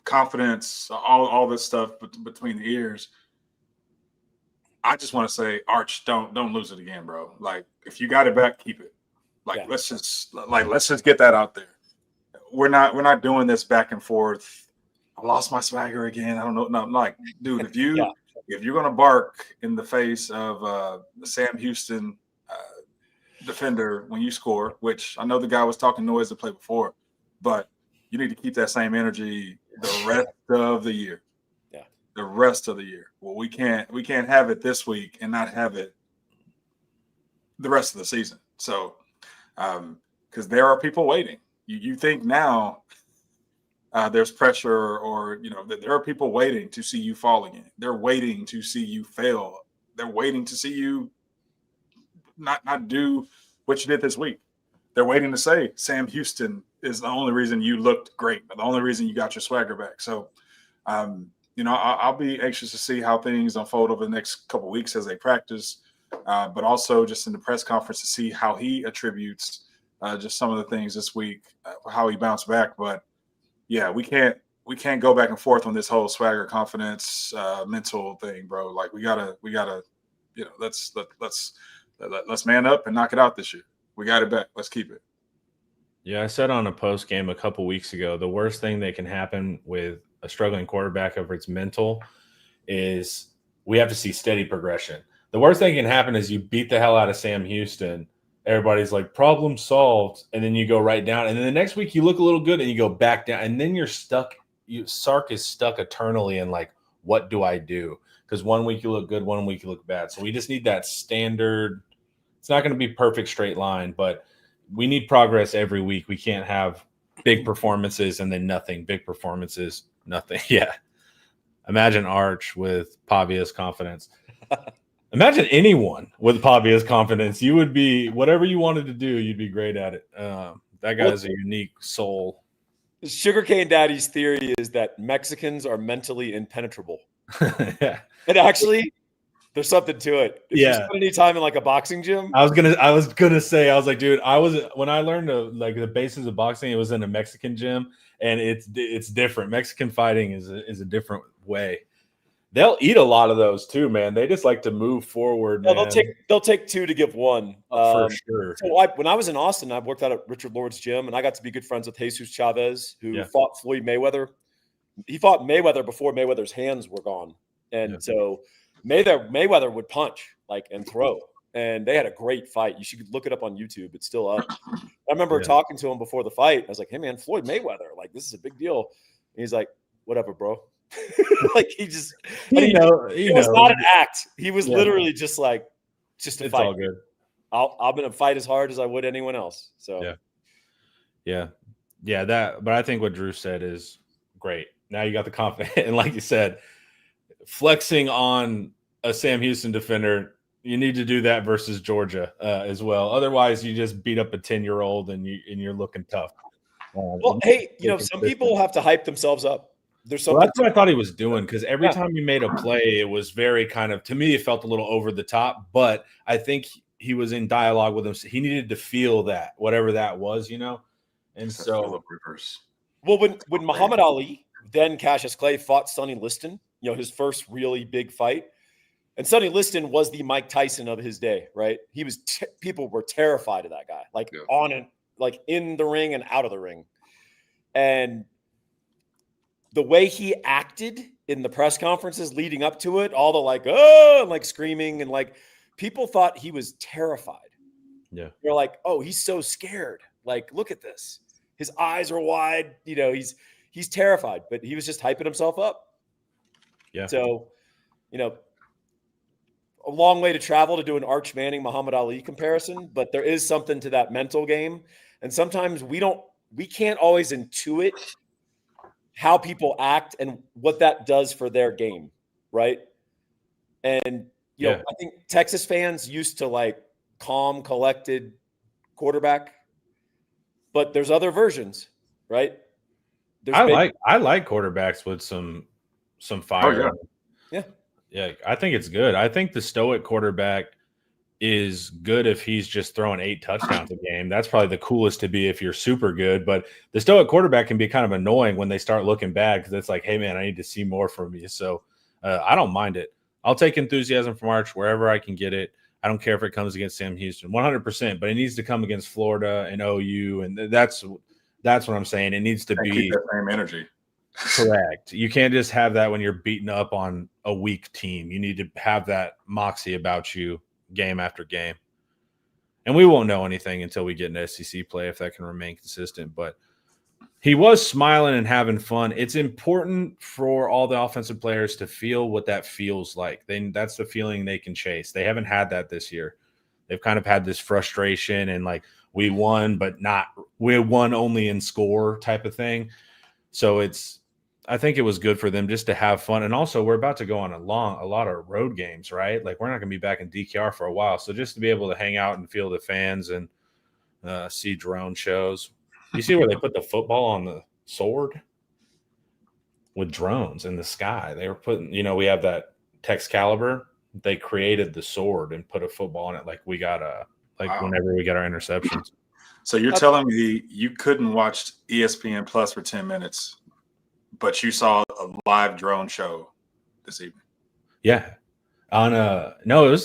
confidence, all this stuff between the ears. I just want to say, Arch, don't lose it again, bro. Like, if you got it back, keep it. Like, let's just get that out there. We're not doing this back and forth. I lost my swagger again. I don't know. No, like, dude, if you're gonna bark in the face of the Sam Houston defender when you score, which I know the guy was talking noise to play before, but you need to keep that same energy the rest of the year. Yeah, the rest of the year. Well, we can't have it this week and not have it the rest of the season. So, because there are people waiting. You think now there's pressure, or that there are people waiting to see you fall again. They're waiting to see you fail. They're waiting to see you not do what you did this week. They're waiting to say Sam Houston is the only reason you looked great, the only reason you got your swagger back. So, I'll be anxious to see how things unfold over the next couple of weeks as they practice, but also just in the press conference to see how he attributes just some of the things this week, how he bounced back. But yeah, we can't go back and forth on this whole swagger, confidence, mental thing, bro. Like, we gotta, let's man up and knock it out this year. We got it back. Let's keep it. Yeah, I said on a post game a couple weeks ago, the worst thing that can happen with a struggling quarterback over its mental is we have to see steady progression. The worst thing that can happen is you beat the hell out of Sam Houston. Everybody's like, problem solved. And then you go right down. And then the next week you look a little good and you go back down. And then you're stuck. Sark is stuck eternally in like, what do I do? Because one week you look good, one week you look bad. So we just need that standard. It's not going to be perfect straight line, but we need progress every week. We can't have big performances and then nothing. Big performances, nothing. Yeah. Imagine Arch with Pavia's confidence. Imagine anyone with Pavia's confidence. You would be, whatever you wanted to do, you'd be great at it. That guy is a unique soul. Sugarcane Daddy's theory is that Mexicans are mentally impenetrable. Yeah. And actually, there's something to it. If you spend any time in like a boxing gym. I was gonna say, I was like, dude, when I learned the basis of boxing, it was in a Mexican gym, and it's different. Mexican fighting is a different way. They'll eat a lot of those too, man. They just like to move forward, No, man. they'll take two to give one. For sure. So when I was in Austin, I worked out at Richard Lord's gym, and I got to be good friends with Jesus Chavez, who fought Floyd Mayweather. He fought Mayweather before Mayweather's hands were gone, and so Mayweather would punch and throw, and they had a great fight. You should look it up on YouTube; it's still up. I remember talking to him before the fight. I was like, "Hey, man, Floyd Mayweather, this is a big deal." And he's like, "Whatever, bro." He was not an act. He was literally just a it's fight. All good. I'm gonna fight as hard as I would anyone else. So yeah. But I think what Drew said is great. Now you got the confidence, and like you said, flexing on a Sam Houston defender. You need to do that versus Georgia as well. Otherwise, you just beat up a 10-year-old and you're looking tough. Well, hey, some people have to hype themselves up. There's something. Well, that's what I thought he was doing, because every time he made a play, it was very kind of, to me, it felt a little over the top. But I think he was in dialogue with him. So he needed to feel that, whatever that was, And so, well, when Muhammad Ali, then Cassius Clay, fought Sonny Liston, his first really big fight, and Sonny Liston was the Mike Tyson of his day, right? He was people were terrified of that guy, on and in the ring and out of the ring, and the way he acted in the press conferences leading up to it, all the screaming and people thought he was terrified. Yeah. They're like, "Oh, he's so scared. Look at this. His eyes are wide. He's terrified," but he was just hyping himself up. Yeah. So, a long way to travel to do an Arch Manning Muhammad Ali comparison, but there is something to that mental game. And sometimes we can't always intuit how people act and what that does for their game, right? And I think Texas fans used to calm, collected quarterback, but there's other versions, right? I like quarterbacks with some fire. Yeah, I think it's good. I think the stoic quarterback is good if he's just throwing 8 touchdowns a game. That's probably the coolest to be if you're super good. But the stoic quarterback can be kind of annoying when they start looking bad, because it's like, hey, man, I need to see more from you. So I don't mind it. I'll take enthusiasm from Arch wherever I can get it. I don't care if it comes against Sam Houston, 100%. But it needs to come against Florida and OU, and that's what I'm saying. It needs to be keep that same energy. Correct. You can't just have that when you're beating up on a weak team. You need to have that moxie about you game after game. And we won't know anything until we get an SEC play, if that can remain consistent. But he was smiling and having fun. It's important for all the offensive players to feel what that feels like. That's the feeling they can chase. They haven't had that this year. They've kind of had this frustration and we won, but we won only in score type of thing. So I think it was good for them just to have fun. And also, we're about to go on a lot of road games, right? We're not going to be back in DKR for a while. So just to be able to hang out and feel the fans and see drone shows. You see where they put the football on the sword with drones in the sky. They were putting, we have that Texcalibur. They created the sword and put a football on it. We got whenever we got our interceptions. So you're telling me you couldn't watch ESPN Plus for 10 minutes, but you saw a live drone show this evening? Yeah. No,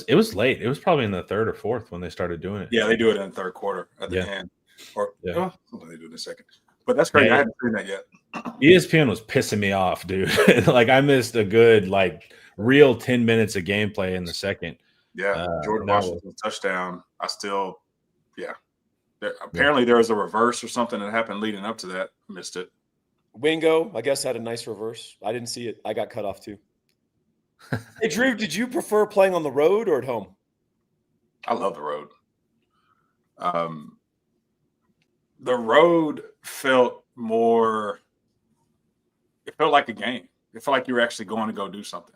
it was late. It was probably in the 3rd or 4th when they started doing it. Yeah, they do it in the 3rd quarter at the end. Or they do it in a second. But that's great. I haven't seen that yet. ESPN was pissing me off, dude. I missed a good real 10 minutes of gameplay in the second. Yeah, Jordan Washington's touchdown. Apparently there was a reverse or something that happened leading up to that. Missed it. Wingo, I guess, had a nice reverse. I didn't see it. I got cut off too. Hey, Drew, did you prefer playing on the road or at home? I love the road. The road felt more – it felt like a game. It felt like you were actually going to go do something.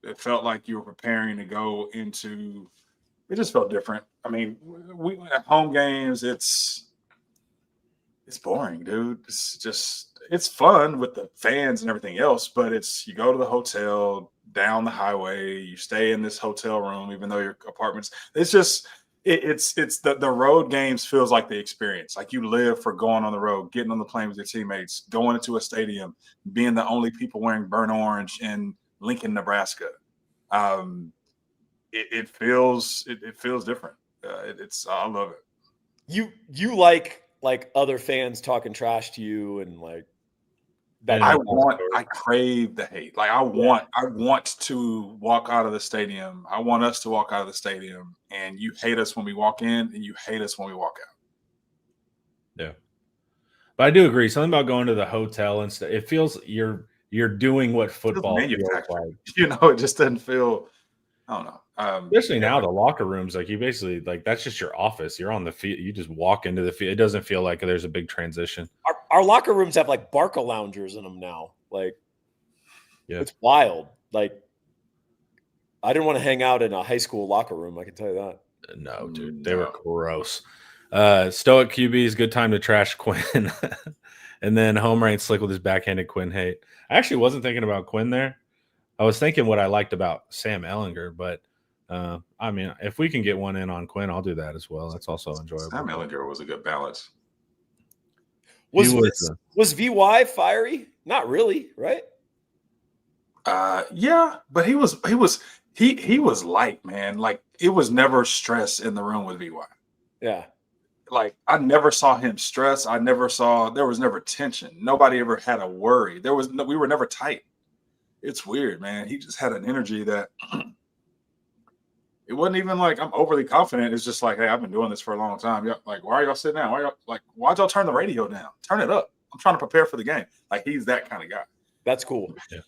It felt like you were preparing to go into – it just felt different. I mean, we at home games, it's boring, dude. It's fun with the fans and everything else, but you go to the hotel, down the highway, you stay in this hotel room, even though your apartment's – it's just – it's the road games feels like the experience. You live for going on the road, getting on the plane with your teammates, going into a stadium, being the only people wearing burnt orange and Lincoln, Nebraska. It feels different. I love it. You like other fans talking trash to you and like that. I crave the hate. Like I want to walk out of the stadium. I want us to walk out of the stadium, and you hate us when we walk in, and you hate us when we walk out. Yeah, but I do agree. Something about going to the hotel and stuff. It feels you're doing what football feels like. It just doesn't feel. I don't know. Especially now, the locker rooms, like you basically that's just your office. You're on the field. You just walk into the field. It doesn't feel like there's a big transition. Our locker rooms have like Barca loungers in them now. Like, it's wild. Like, I didn't want to hang out in a high school locker room. I can tell you that. No, dude, they were gross. Stoic QB's good time to trash Quinn, and then home rain slick with his backhanded Quinn hate. I actually wasn't thinking about Quinn there. I was thinking what I liked about Sam Ehlinger, but I mean, if we can get one in on Quinn, I'll do that as well. That's also enjoyable. Sam Ehlinger was a good balance. Was VY fiery? Not really, right? Yeah, but he was light, man. Like it was never stress in the room with VY. Yeah. Like I never saw him stress. There was never tension. Nobody ever had a worry. We were never tight. It's weird, man. He just had an energy that it wasn't even like I'm overly confident. It's just like, hey, I've been doing this for a long time. Yeah, like, why are y'all sitting down? Why'd y'all turn the radio down? Turn it up. I'm trying to prepare for the game. Like he's that kind of guy. That's cool. Yeah.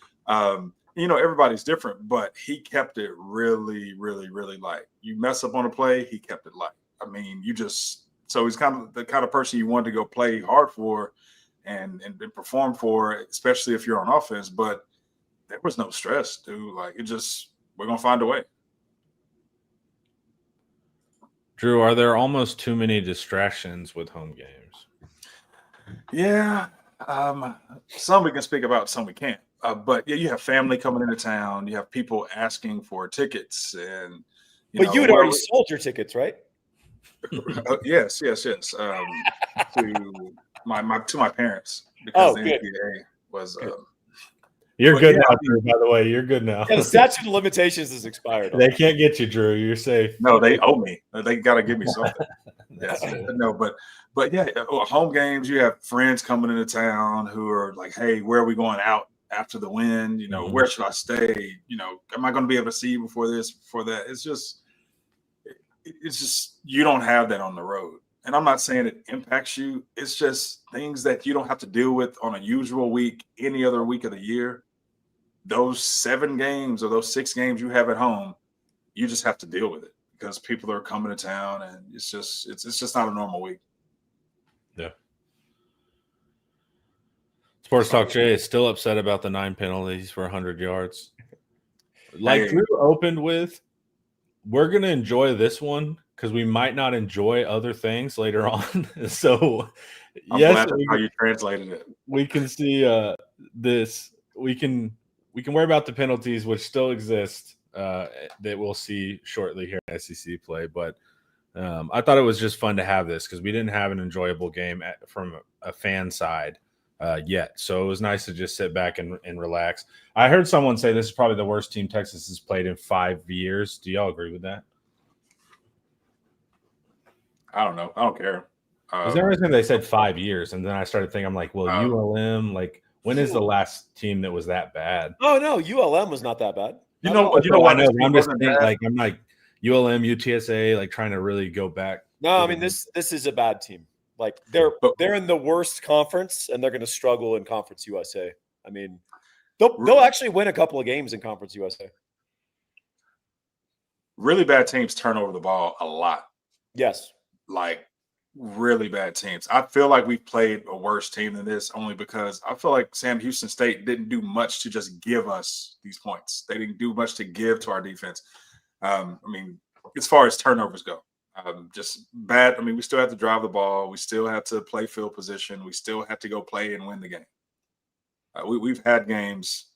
Everybody's different, but he kept it really, really, really light. You mess up on a play, he kept it light. I mean, so he's kind of the kind of person you want to go play hard for and perform for, especially if you're on offense. But there was no stress, dude. Like we're gonna find a way. Drew, are there almost too many distractions with home games? Yeah, some we can speak about, some we can't. But yeah, you have family coming into town. You have people asking for tickets, and you had already sold your tickets, right? Yes. To my parents, because the NCAA was. You're good now, Drew, by the way. You're good now. Yeah, the statute of limitations is expired. They can't get you, Drew. You're safe. No, they owe me. They got to give me something. Yes. No, but yeah, home games, you have friends coming into town who are like, hey, where are we going out after the win? Where should I stay? Am I going to be able to see you before this, before that? It's just you don't have that on the road. And I'm not saying it impacts you. It's just things that you don't have to deal with on a usual week, any other week of the year. Those 7 games or those 6 games you have at home, you just have to deal with it because people are coming to town, and it's just not a normal week. Yeah. Sports Talk Jay is still upset about the 9 penalties for 100 yards. Like Drew opened with, we're going to enjoy this one because we might not enjoy other things later on. So, I'm glad that's how you translated it. We can see this. We can worry about the penalties, which still exist, that we'll see shortly here in SEC play. But I thought it was just fun to have this because we didn't have an enjoyable game from a fan side yet. So it was nice to just sit back and relax. I heard someone say this is probably the worst team Texas has played in 5 years. Do y'all agree with that? I don't know. I don't care. Is there anything they said 5 years? And then I started thinking, I'm like, well, ULM, like, when is the last team that was that bad? Oh no, ULM was not that bad. You know what? I'm just thinking, I'm like ULM, UTSA, like trying to really go back. No, I mean this is a bad team. Like they're in the worst conference, and they're going to struggle in Conference USA. I mean, they'll actually win a couple of games in Conference USA. Really bad teams turn over the ball a lot. Yes, like really bad teams. I feel like we've played a worse team than this only because I feel like Sam Houston State didn't do much to just give us these points. They didn't do much to give to our defense. I mean, as far as turnovers go, just bad. I mean, we still have to drive the ball. We still have to play field position. We still have to go play and win the game. We've had games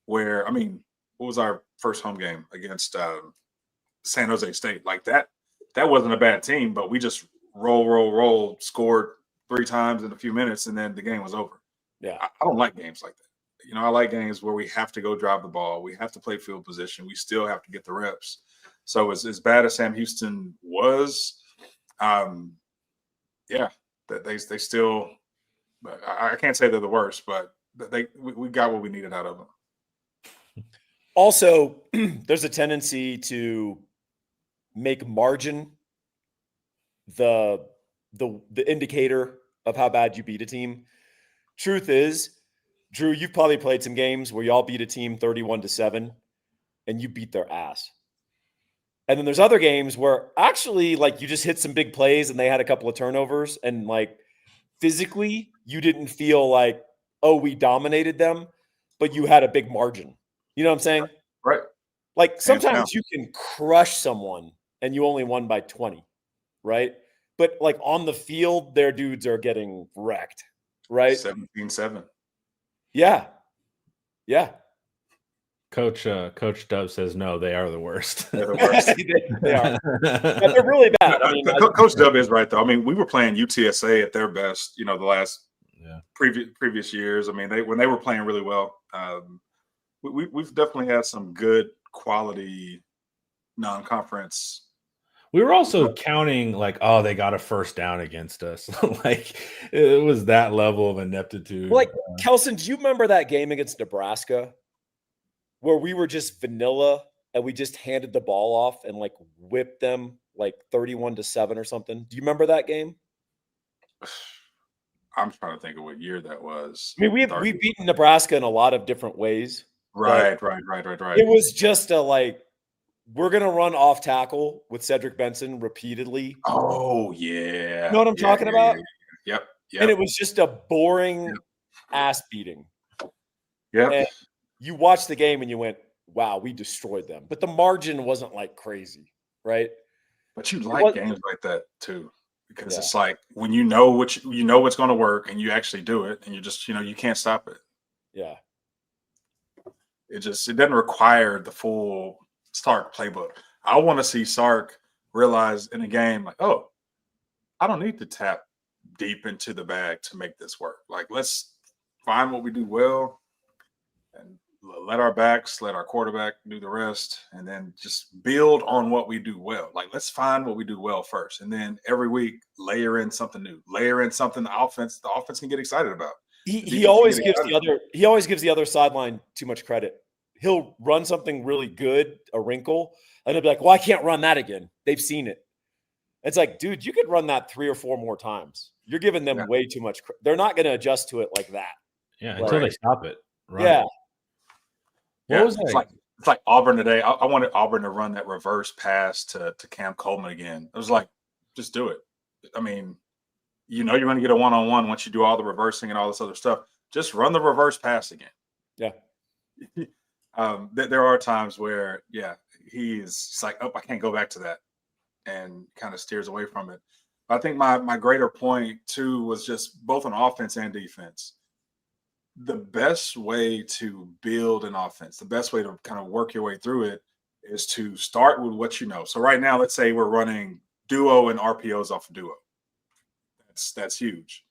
where, I mean, what was our first home game against San Jose State? Like that wasn't a bad team, but we just roll, scored 3 times in a few minutes, and then the game was over. Yeah. I don't like games like that. I like games where we have to go drive the ball. We have to play field position. We still have to get the reps. So as bad as Sam Houston was, yeah, that they still. I can't say they're the worst, but we got what we needed out of them. Also, there's a tendency to make margin the indicator of how bad you beat a team. Truth is, Drew, you've probably played some games where y'all beat a team 31-7 and you beat their ass. And then there's other games where actually like you just hit some big plays and they had a couple of turnovers and like physically you didn't feel like, oh, we dominated them, but you had a big margin. You know what I'm saying? Right. Like sometimes you can crush someone and you only won by 20, right? But like on the field, their dudes are getting wrecked, right? 17-7. Yeah. Yeah. Coach Dub says no, they are the worst. They're the worst. They are. Yeah, they're really bad. I mean, Coach Dub is right though. I mean, we were playing UTSA at their best, the last previous years. I mean, when they were playing really well. We've definitely had some good quality non-conference. We were also counting like, oh, they got a first down against us. Like it was that level of ineptitude. Like Kelson, do you remember that game against Nebraska where we were just vanilla and we just handed the ball off and like whipped them like 31-7 or something? Do you remember that game? I'm trying to think of what year that was. I mean, we've beaten Nebraska in a lot of different ways. Right. It was just we're going to run off tackle with Cedric Benson repeatedly. Oh, yeah. You know what I'm talking about? Yeah. Yep. And it was just a boring ass beating. Yeah. And you watched the game and you went, wow, we destroyed them. But the margin wasn't like crazy, right? But you like games like that too. Because it's like when you know what's going to work and you actually do it and you just, you can't stop it. Yeah. It doesn't require the full Sark playbook. I want to see Sark realize in a game like, oh, I don't need to tap deep into the bag to make this work. Like, let's find what we do well and let our quarterback do the rest, and then just build on what we do well. Like, let's find what we do well first, and then every week layer in something new, layer in something the offense can get excited about. He always gives the other sideline too much credit. He'll run something really good, a wrinkle, and he'll be like, well, I can't run that again. They've seen it. It's like, dude, you could run that 3 or 4 more times. You're giving them way too much. They're not going to adjust to it like that. Yeah, until they stop it. Right. Yeah. What was that? It's like Auburn today. I wanted Auburn to run that reverse pass to Cam Coleman again. It was like, just do it. I mean, you're going to get a one-on-one once you do all the reversing and all this other stuff. Just run the reverse pass again. Yeah. There are times where, he's like, oh, I can't go back to that, and kind of steers away from it. I think my greater point, too, was just both on offense and defense. The best way to build an offense, the best way to kind of work your way through it is to start with what you know. So right now, let's say we're running duo and RPOs off of duo. That's huge.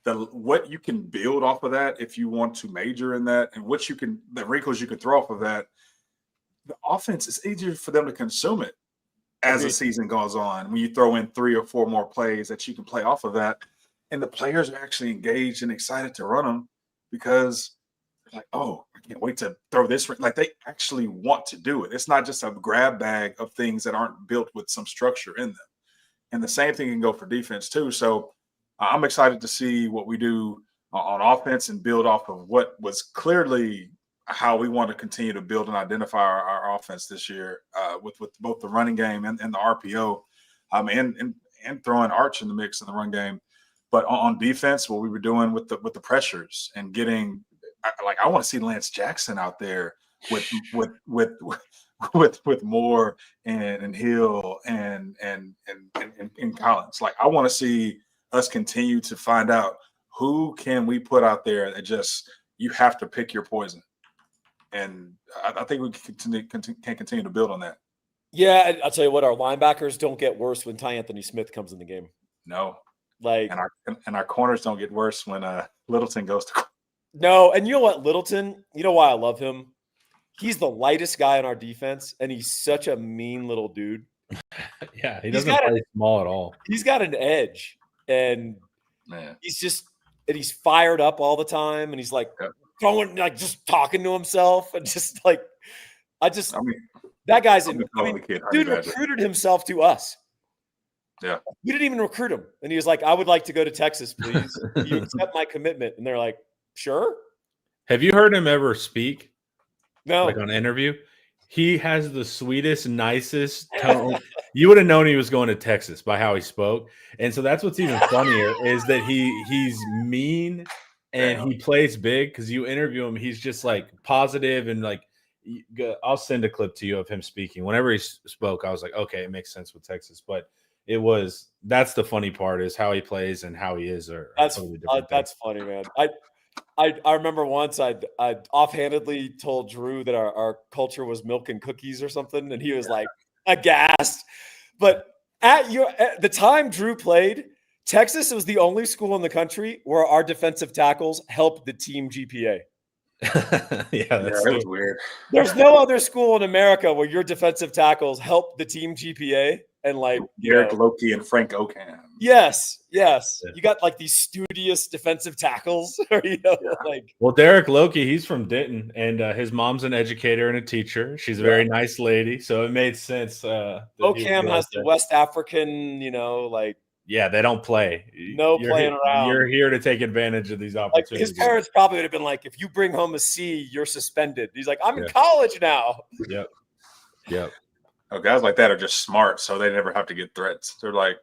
What you can build off of that if you want to major in that, and the wrinkles you can throw off of that, the offense is easier for them to consume it as the season goes on. When you throw in 3 or 4 more plays that you can play off of that, and the players are actually engaged and excited to run them because they're like, oh, I can't wait to throw this. Like they actually want to do it. It's not just a grab bag of things that aren't built with some structure in them. And the same thing can go for defense too. So I'm excited to see what we do on offense and build off of what was clearly how we want to continue to build and identify our offense this year with both the running game and the RPO and throwing Arch in the mix in the run game. But on defense, what we were doing with the pressures and getting I want to see Lance Jackson out there with Moore and Hill and Collins. Like I want to see us continue to find out who can we put out there that just you have to pick your poison. And I think we can continue to build on that. Yeah, I'll tell you what, our linebackers don't get worse when Ty Anthony Smith comes in the game. No. Like and our corners don't get worse when Littleton goes to No, and you know what, Littleton? You know why I love him? He's the lightest guy on our defense, and he's such a mean little dude. Yeah, he doesn't play small at all. He's got an edge, and he's fired up all the time, and he's like throwing, like just talking to himself, and just like that guy's dude recruited himself to us. Yeah, we didn't even recruit him, and he was like, "I would like to go to Texas, please. You accept my commitment?" And they're like, "Sure." Have you heard him ever speak? No, like on an interview. He has the sweetest, nicest tone. You would have known he was going to Texas by how he spoke. And so that's what's even funnier is that he's mean and he plays big because you interview him. He's just like positive and like, I'll send a clip to you of him speaking. Whenever he spoke, I was like, okay, it makes sense with Texas. But that's the funny part is how he plays and how he is. That's funny, man. I remember once I'd offhandedly told Drew that our culture was milk and cookies or something, and he was like aghast. But at the time Drew played, Texas was the only school in the country where our defensive tackles helped the team GPA. That was weird. There's no other school in America where your defensive tackles help the team GPA. And like Derek Loki and Frank Ocam. Yes. You got like these studious defensive tackles. Well, Derek Loki, he's from Denton, and his mom's an educator and a teacher. She's a very nice lady, so it made sense. Ocam has the West African, they don't play. Playing around. You're here to take advantage of these opportunities. Like his parents probably would have been like, if you bring home a C, you're suspended. He's like, I'm in college now. Yep. Oh, guys like that are just smart, so they never have to get threats. They're like,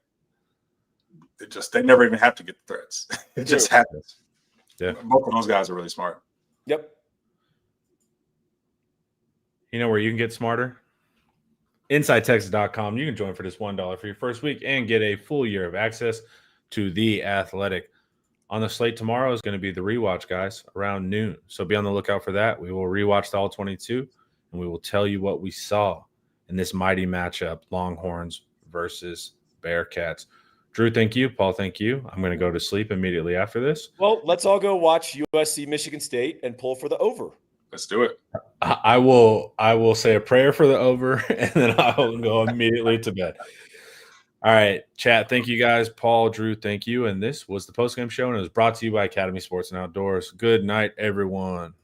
they never even have to get the threats. It just happens. Yeah. Both of those guys are really smart. Yep. You know where you can get smarter? InsideTexas.com. You can join for just $1 for your first week and get a full year of access to The Athletic. On the slate tomorrow is going to be the rewatch, guys, around noon. So be on the lookout for that. We will rewatch the All 22, and we will tell you what we saw in this mighty matchup, Longhorns versus Bearkats. Drew, thank you. Paul, thank you. I'm going to go to sleep immediately after this. Well, let's all go watch USC Michigan State and pull for the over. Let's do it. I will say a prayer for the over, and then I'll go immediately to bed. All right, chat. Thank you, guys. Paul, Drew, thank you. And this was the postgame show, and it was brought to you by Academy Sports and Outdoors. Good night, everyone.